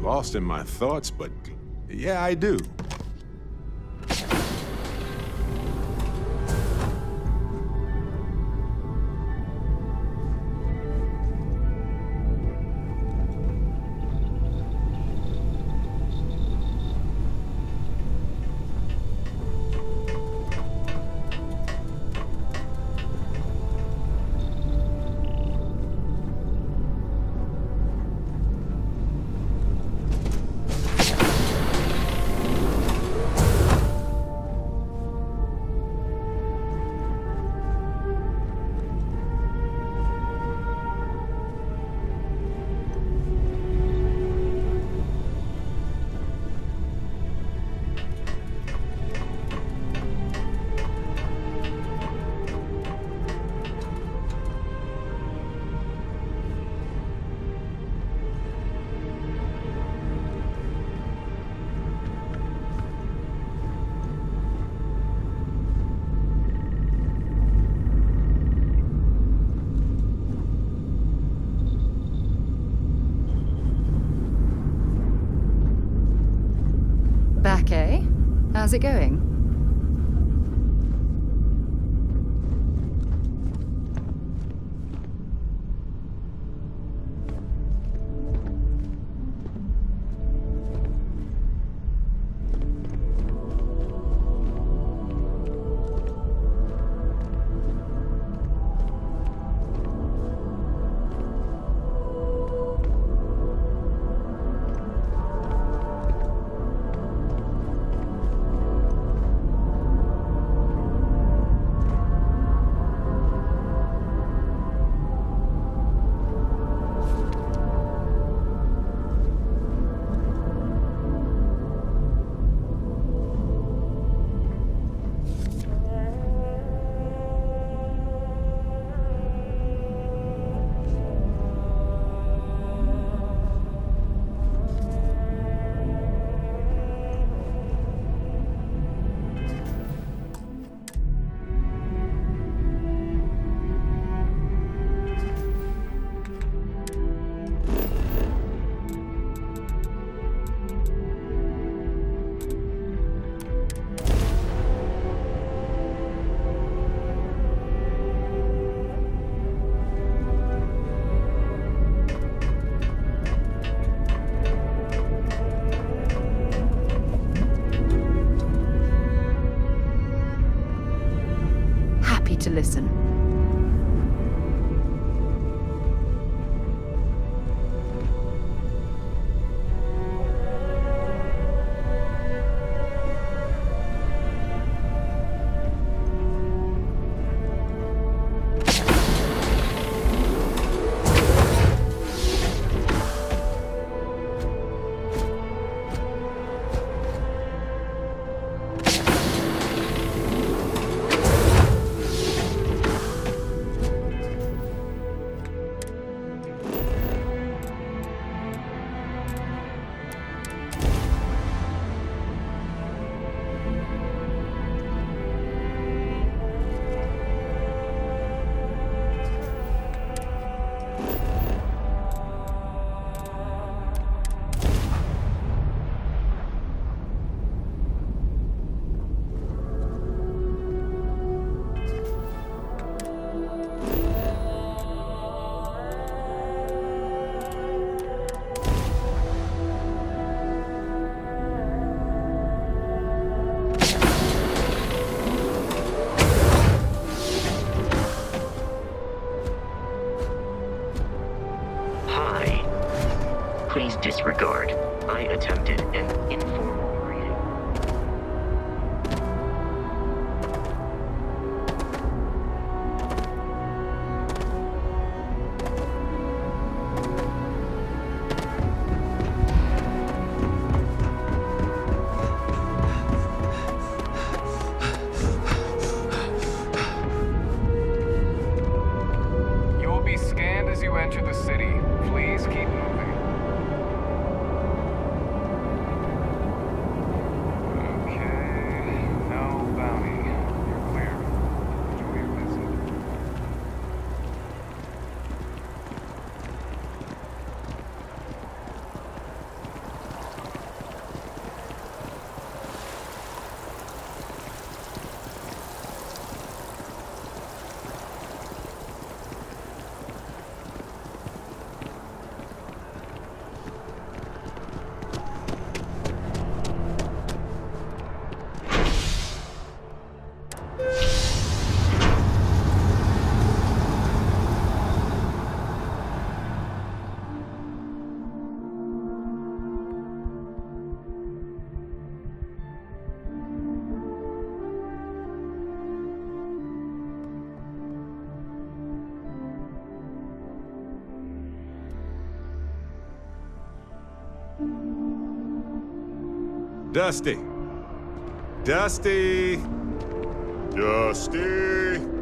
Speaker 1: Lost in my thoughts, but yeah, I do.
Speaker 20: Back, eh? How's it going? To listen.
Speaker 3: Please disregard. I attempted an informal greeting.
Speaker 17: You will be scanned as you enter the city. Please keep moving.
Speaker 1: Dusty! Dusty! Dusty!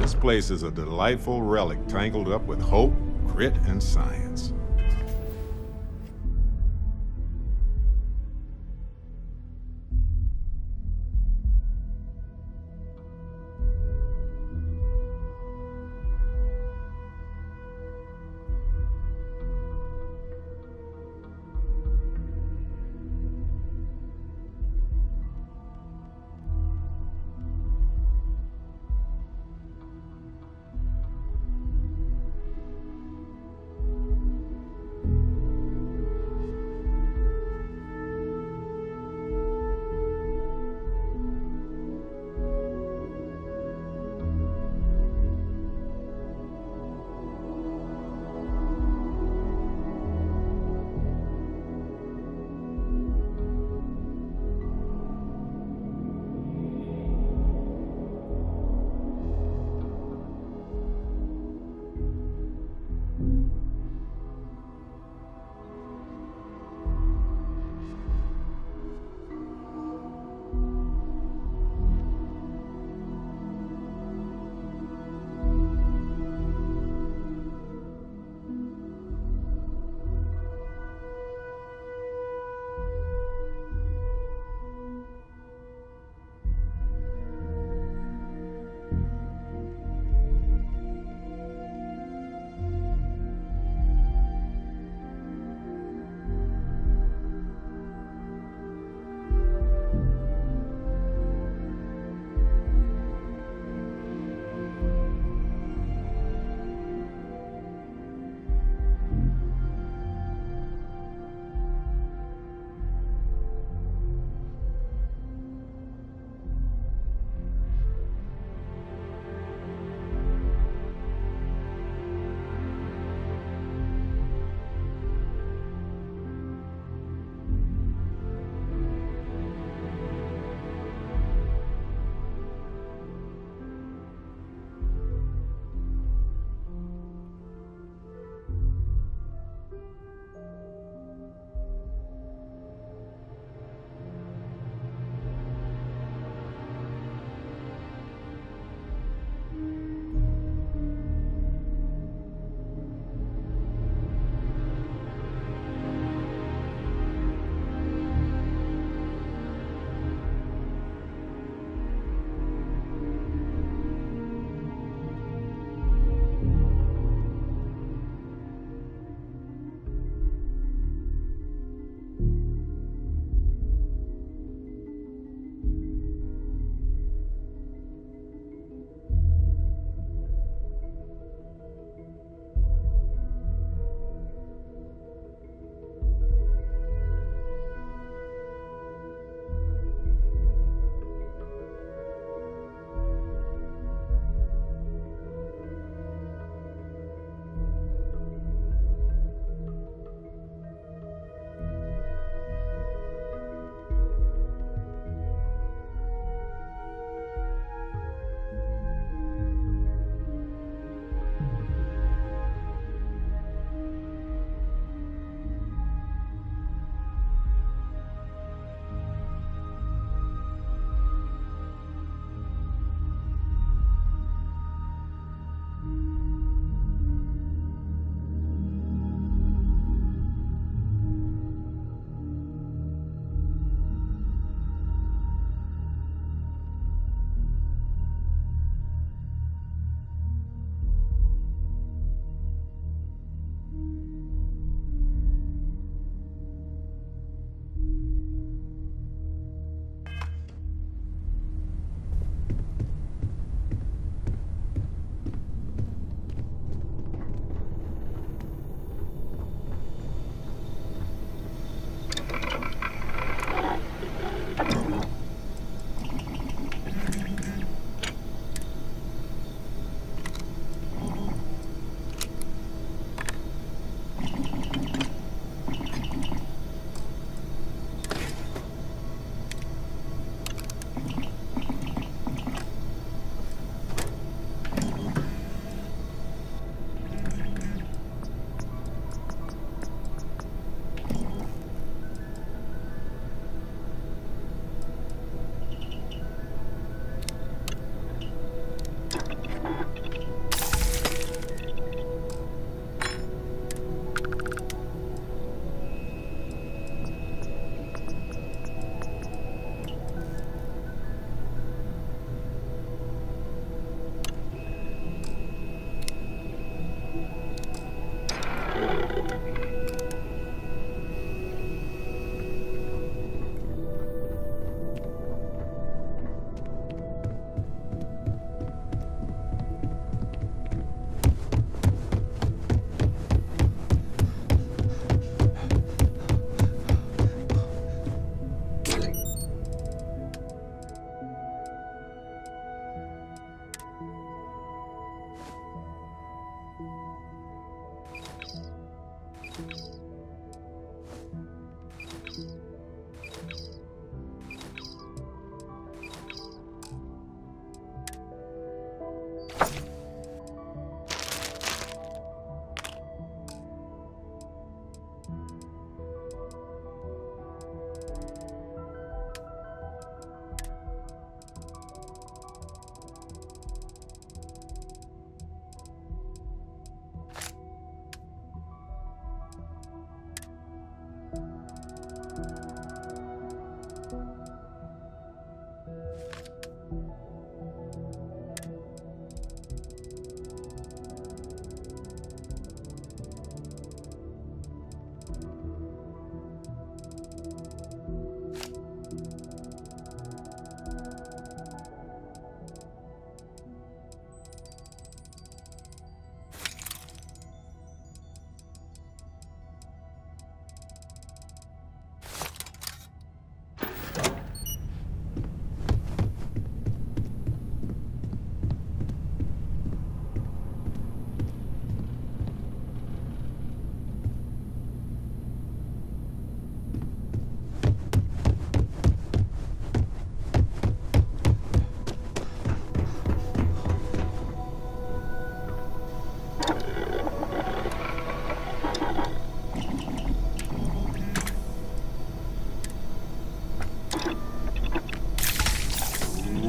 Speaker 1: This place is a delightful relic tangled up with hope, grit, and science.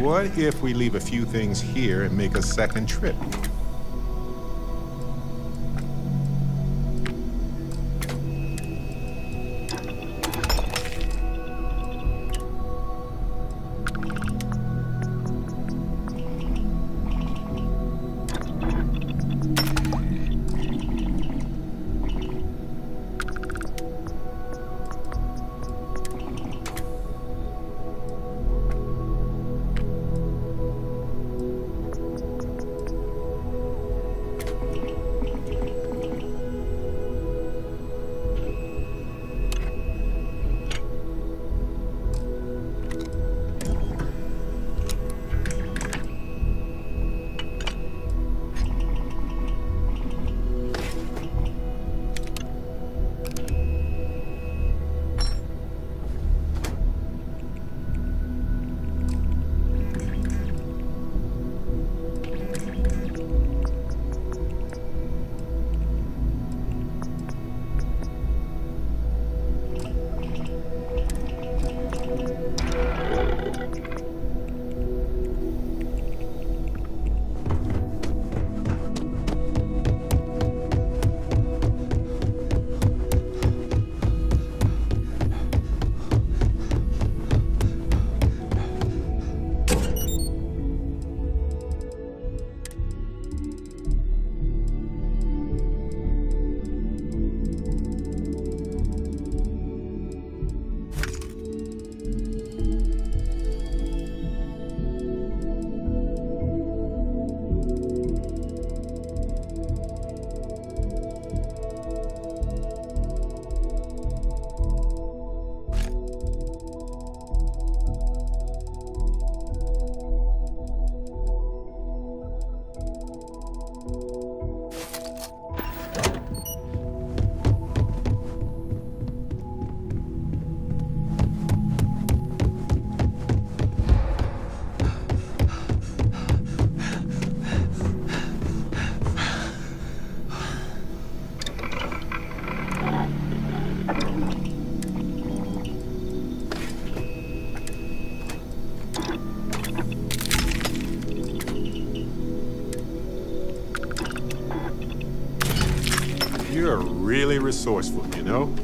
Speaker 1: What if we leave a few things here and make a second trip? You're really resourceful, you know?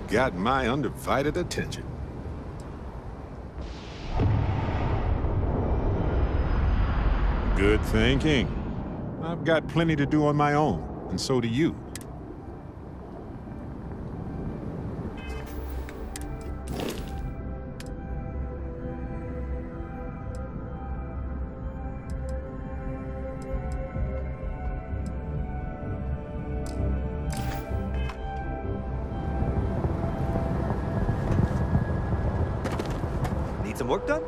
Speaker 1: Got my undivided attention. Good thinking. I've got plenty to do on my own, and so do you.
Speaker 7: Some work done?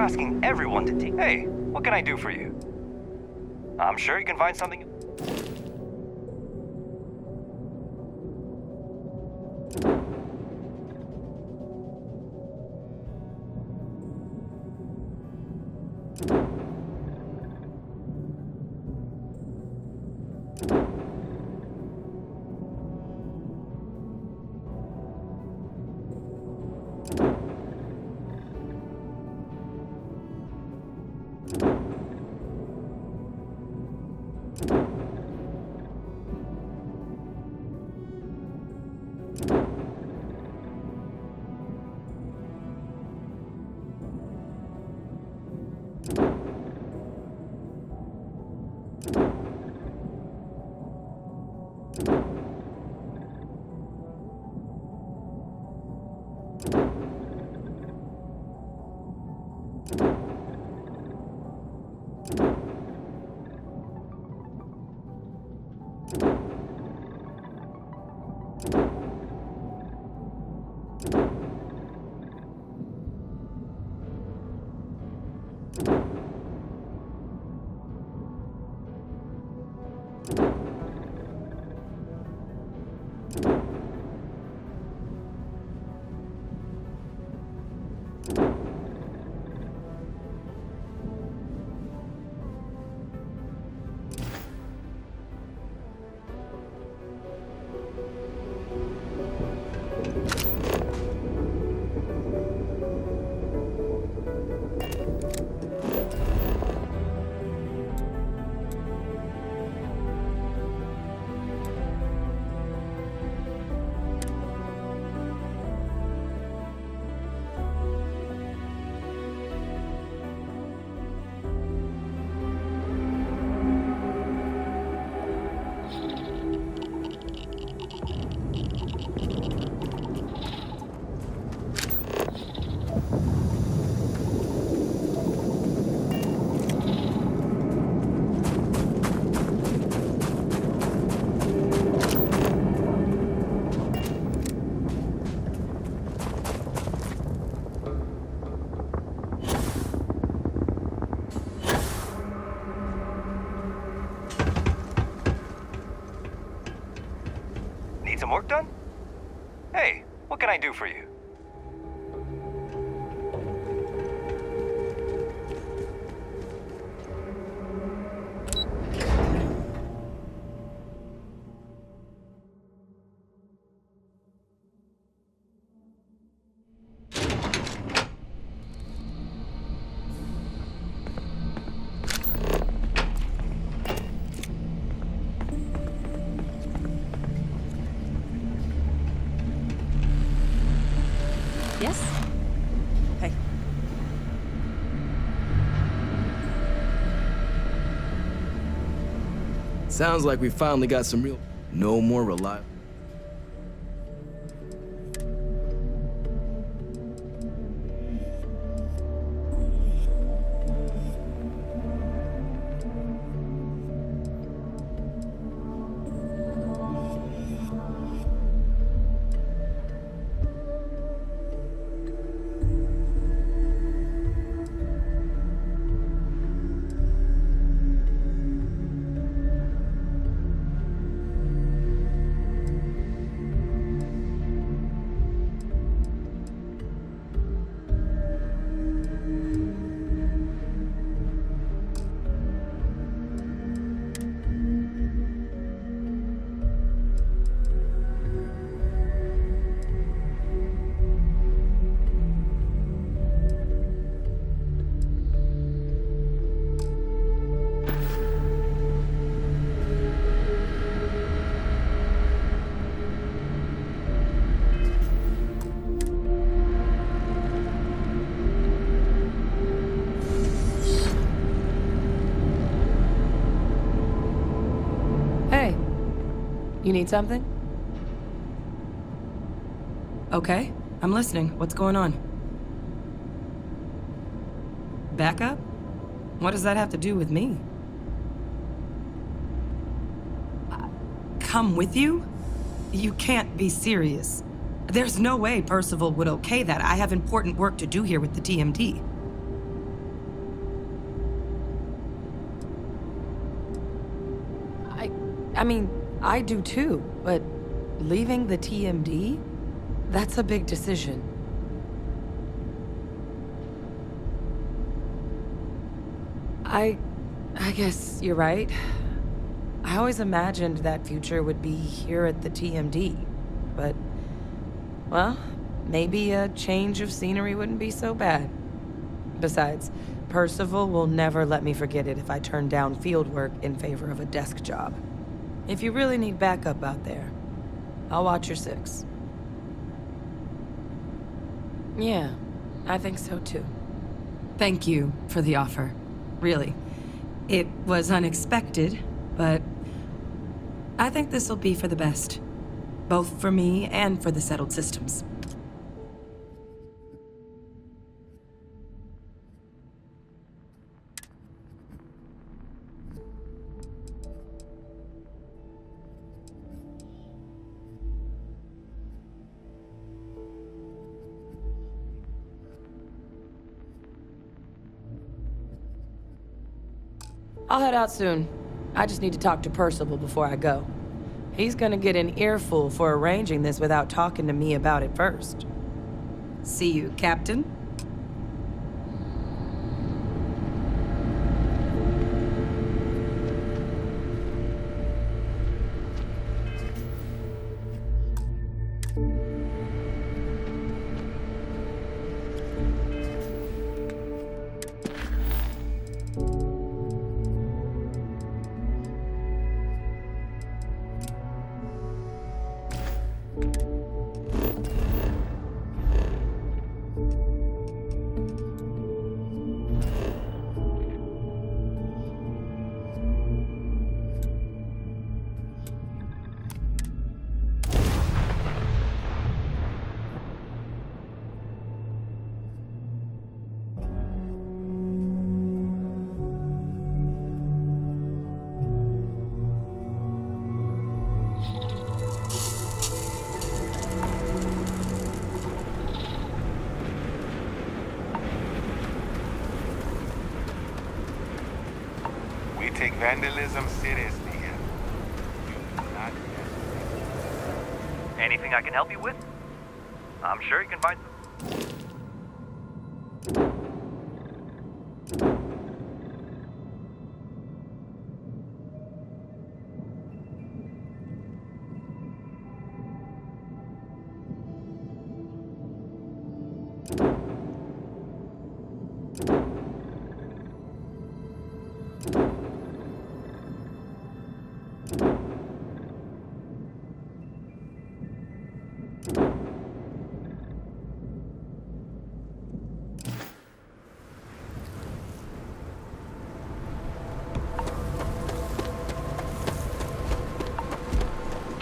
Speaker 7: asking everyone to take... Hey, what can I do for you? I'm sure you can find something... Need some work done? Hey, what can I do for you?
Speaker 12: Yes? Hey.
Speaker 8: Sounds like we finally got some real... No more reliable...
Speaker 19: You need something? Okay, I'm listening. What's going on? Backup? What does that have to do with me? Come with you? You can't be serious. There's no way Percival would okay that. I have important work to do here with the TMD.
Speaker 13: I mean, I do too, but leaving the TMD? That's a big decision. I guess you're right. I always imagined that future would be here at the TMD, but, well, maybe a change of scenery wouldn't be so bad. Besides, Percival will never let me forget it if I turn down field work in favor of a desk job. If you really need backup out there, I'll watch your six. Yeah, I think so too.
Speaker 15: Thank you for the offer. Really. It was unexpected, but I think this will be for the best. Both for me and for the settled systems.
Speaker 13: I'll head out soon. I just need to talk to Percival before I go. He's gonna get an earful for arranging this without talking to me about it first.
Speaker 15: See you, Captain.
Speaker 18: Take vandalism seriously here.
Speaker 7: Anything I can help you with? I'm sure you can find some.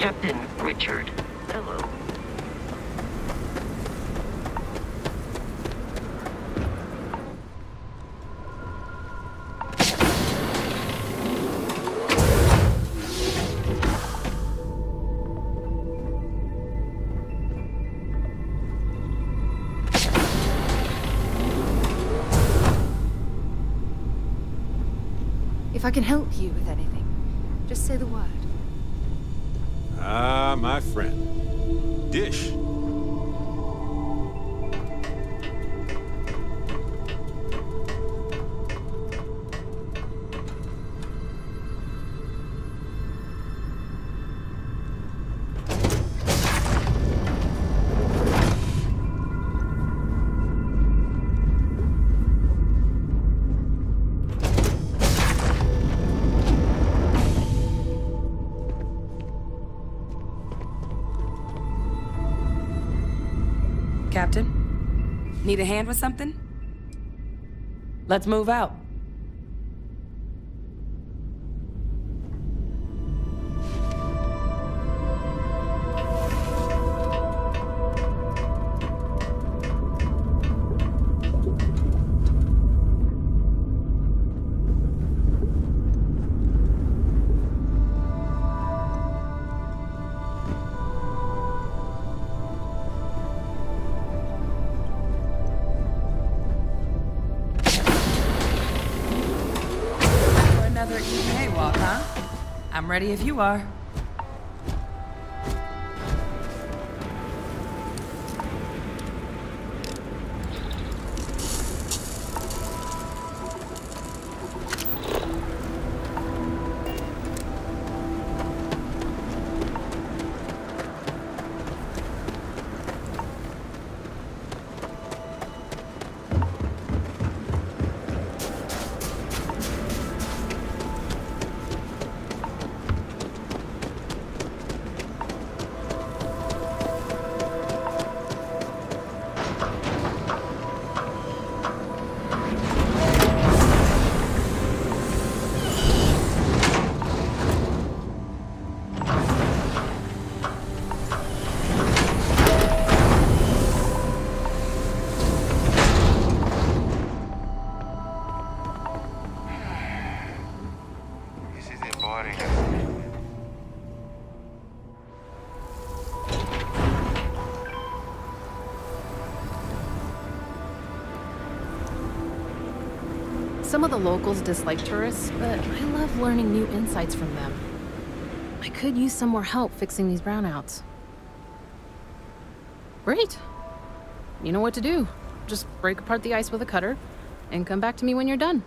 Speaker 3: Captain Richard. Hello.
Speaker 24: If I can help you with anything, just say the word.
Speaker 1: Ah, my friend. Dish.
Speaker 15: Captain? Need a hand with something?
Speaker 13: Let's move out.
Speaker 15: I'm ready if you are.
Speaker 4: Some of the locals dislike tourists, but I love learning new insights from them. I could use some more help fixing these brownouts. Great. You know what to do. Just break apart the ice with a cutter, and come back to me when you're done.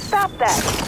Speaker 9: Stop that!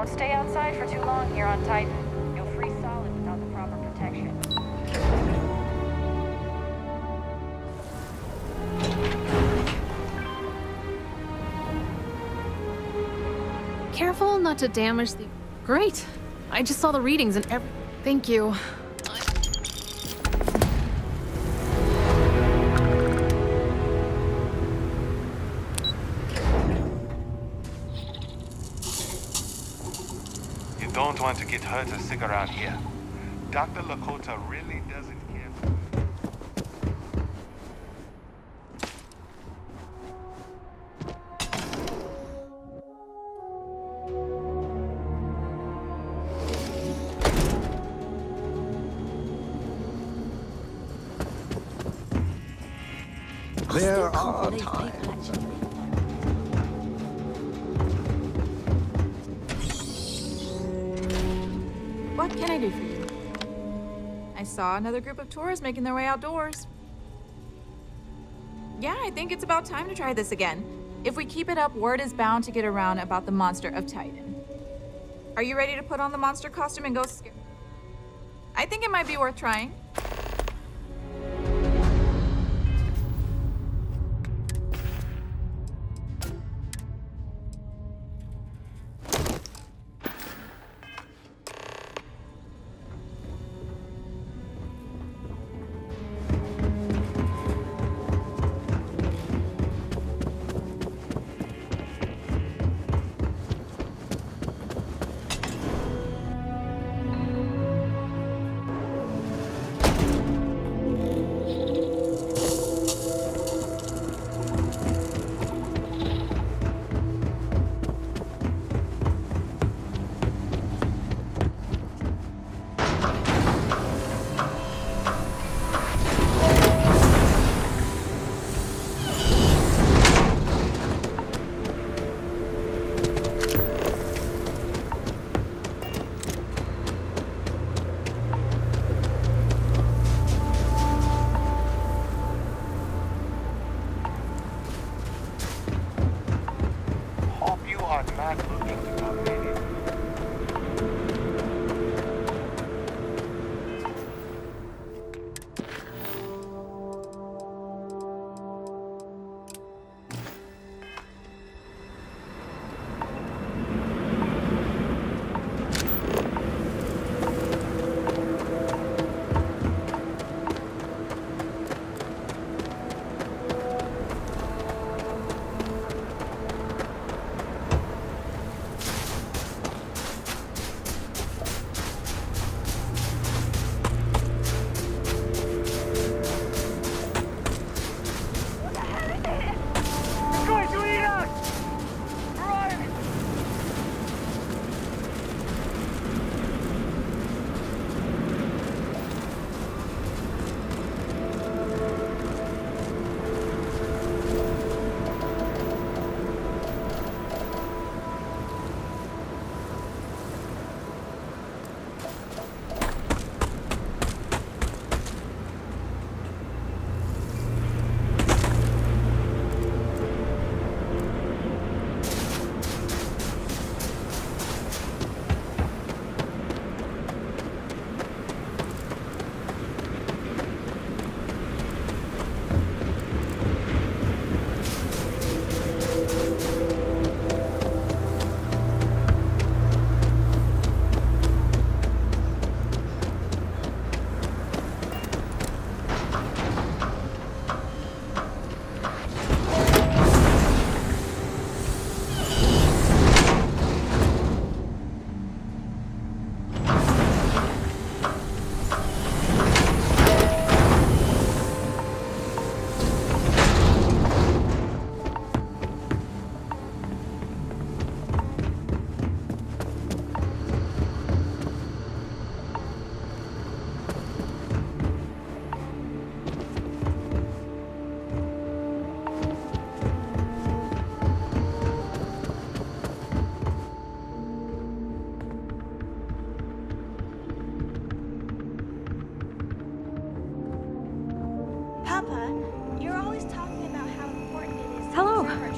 Speaker 10: Stay outside for too long here on Titan. You'll freeze solid without the proper protection.
Speaker 4: Careful not to damage the... Great! I just saw the readings and Thank you.
Speaker 18: don't want to get hurt or sick around here. Dr. Lakota really doesn't care.
Speaker 6: There are times.
Speaker 11: What can I do for you? I saw another group of tourists making their way outdoors. Yeah, I think it's about time to try this again. If we keep it up, word is bound to get around about the monster of Titan. Are you ready to put on the monster costume and go scare? I think it might be worth trying.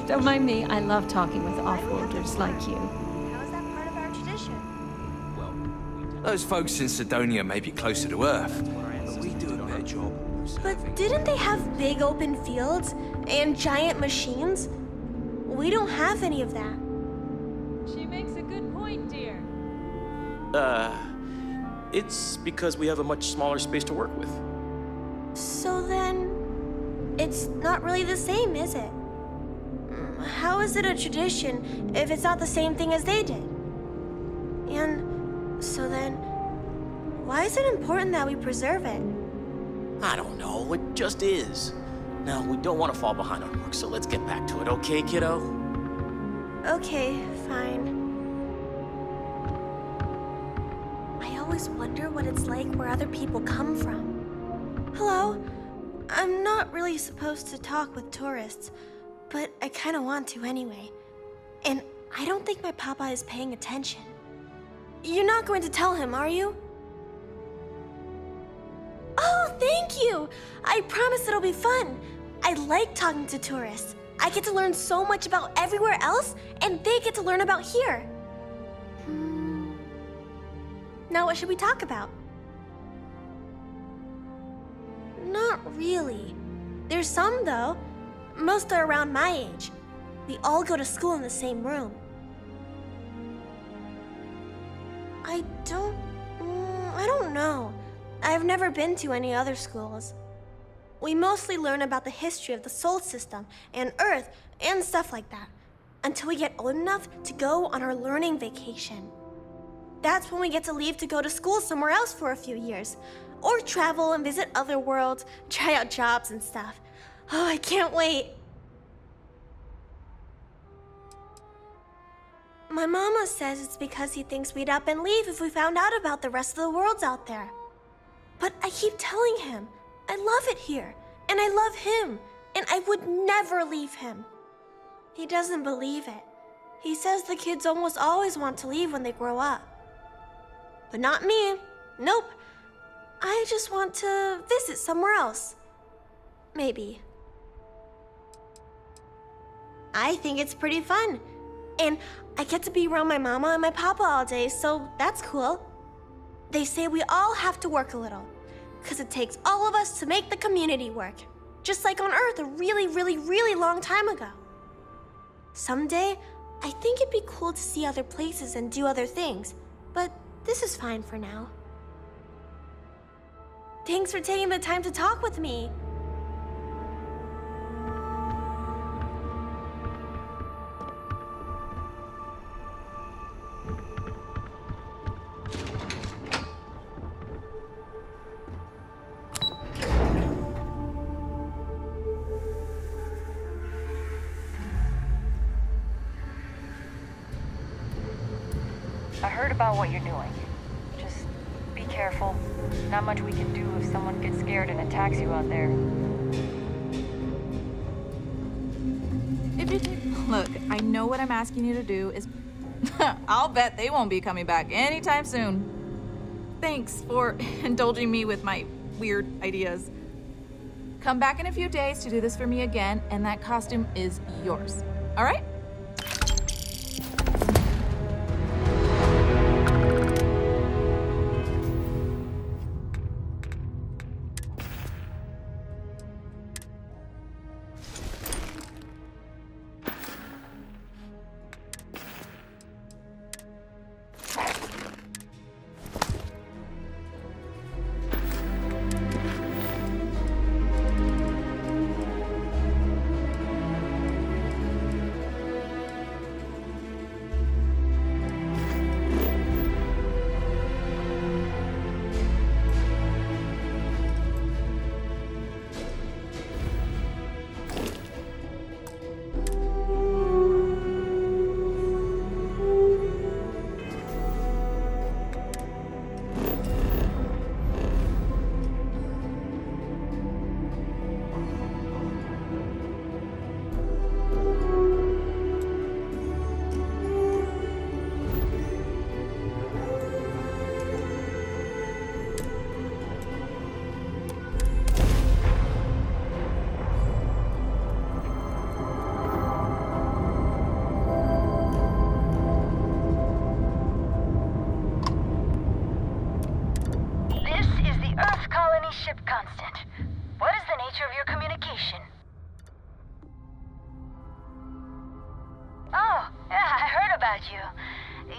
Speaker 14: Don't mind me. I love talking with off-worlders like you.
Speaker 16: How is that part of our tradition?
Speaker 8: Those folks in Sidonia may be closer to Earth, but we do a better job.
Speaker 16: But didn't they have big open fields and giant machines? We don't have any of that.
Speaker 12: She makes a good point, dear.
Speaker 25: It's because we have a much smaller space to work with.
Speaker 16: So then, it's not really the same, is it? How is it a tradition if it's not the same thing as they did? And So then, why is it important that we preserve it?
Speaker 25: I don't know, it just is. Now, we don't want to fall behind on work, so let's get back to it, okay, kiddo?
Speaker 16: Okay, fine. I always wonder what it's like where other people come from. Hello? I'm not really supposed to talk with tourists, but I kind of want to anyway. And I don't think my papa is paying attention. You're not going to tell him, are you? Oh, thank you! I promise it'll be fun. I like talking to tourists. I get to learn so much about everywhere else, and they get to learn about here. Now what should we talk about? Not really. There's some, though. Most are around my age. We all go to school in the same room. I don't know. I've never been to any other schools. We mostly learn about the history of the Sol system and Earth and stuff like that, until we get old enough to go on our learning vacation. That's when we get to leave to go to school somewhere else for a few years, or travel and visit other worlds, try out jobs and stuff. Oh, I can't wait. My mama says it's because he thinks we'd up and leave if we found out about the rest of the worlds out there. But I keep telling him, I love it here, and I love him, and I would never leave him. He doesn't believe it. He says the kids almost always want to leave when they grow up. But not me. Nope. I just want to visit somewhere else. Maybe. I think it's pretty fun. And I get to be around my mama and my papa all day, so that's cool. They say we all have to work a little, because it takes all of us to make the community work, just like on Earth a really, really, really long time ago. Someday, I think it'd be cool to see other places and do other things, but this is fine for now. Thanks for taking the time to talk with me.
Speaker 10: I heard about what you're doing. Just be careful. Not much we can do if someone gets scared and attacks you out there.
Speaker 11: Look, I know what I'm asking you to do is... I'll bet they won't be coming back anytime soon. Thanks for indulging me with my weird ideas. Come back in a few days to do this for me again, and that costume is yours. All right?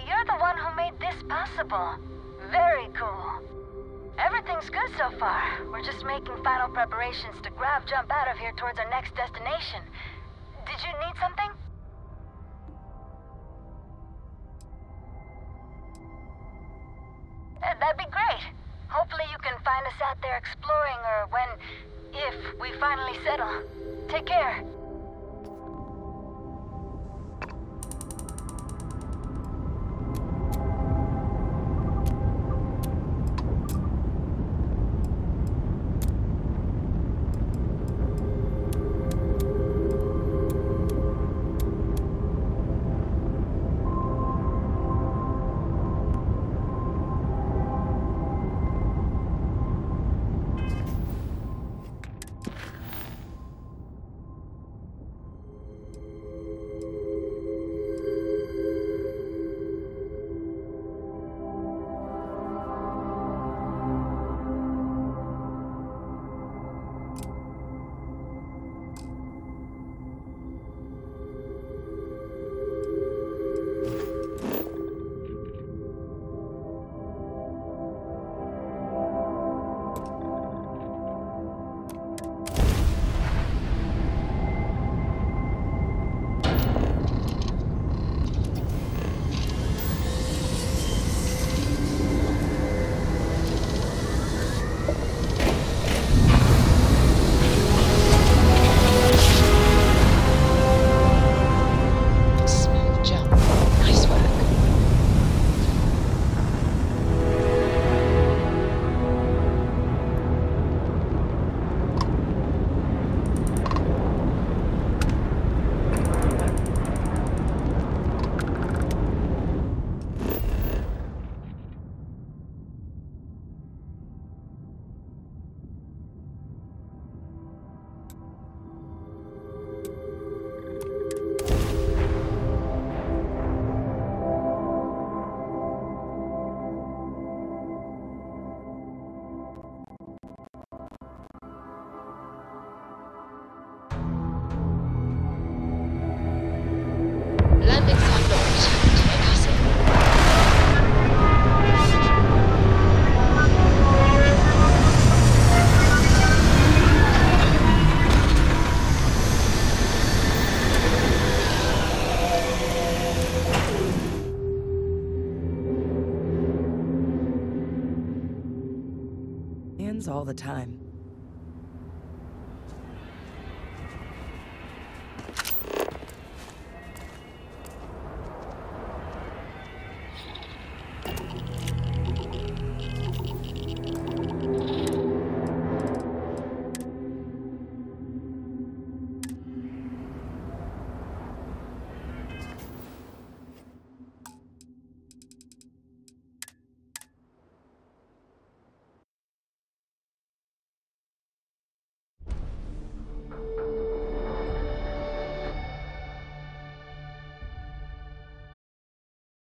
Speaker 6: You're the one who made this possible. Very cool. Everything's good so far. We're just making final preparations to jump out of here towards our next destination. Did you need something? find us out there exploring or if we finally settle. Take care.
Speaker 13: All the time.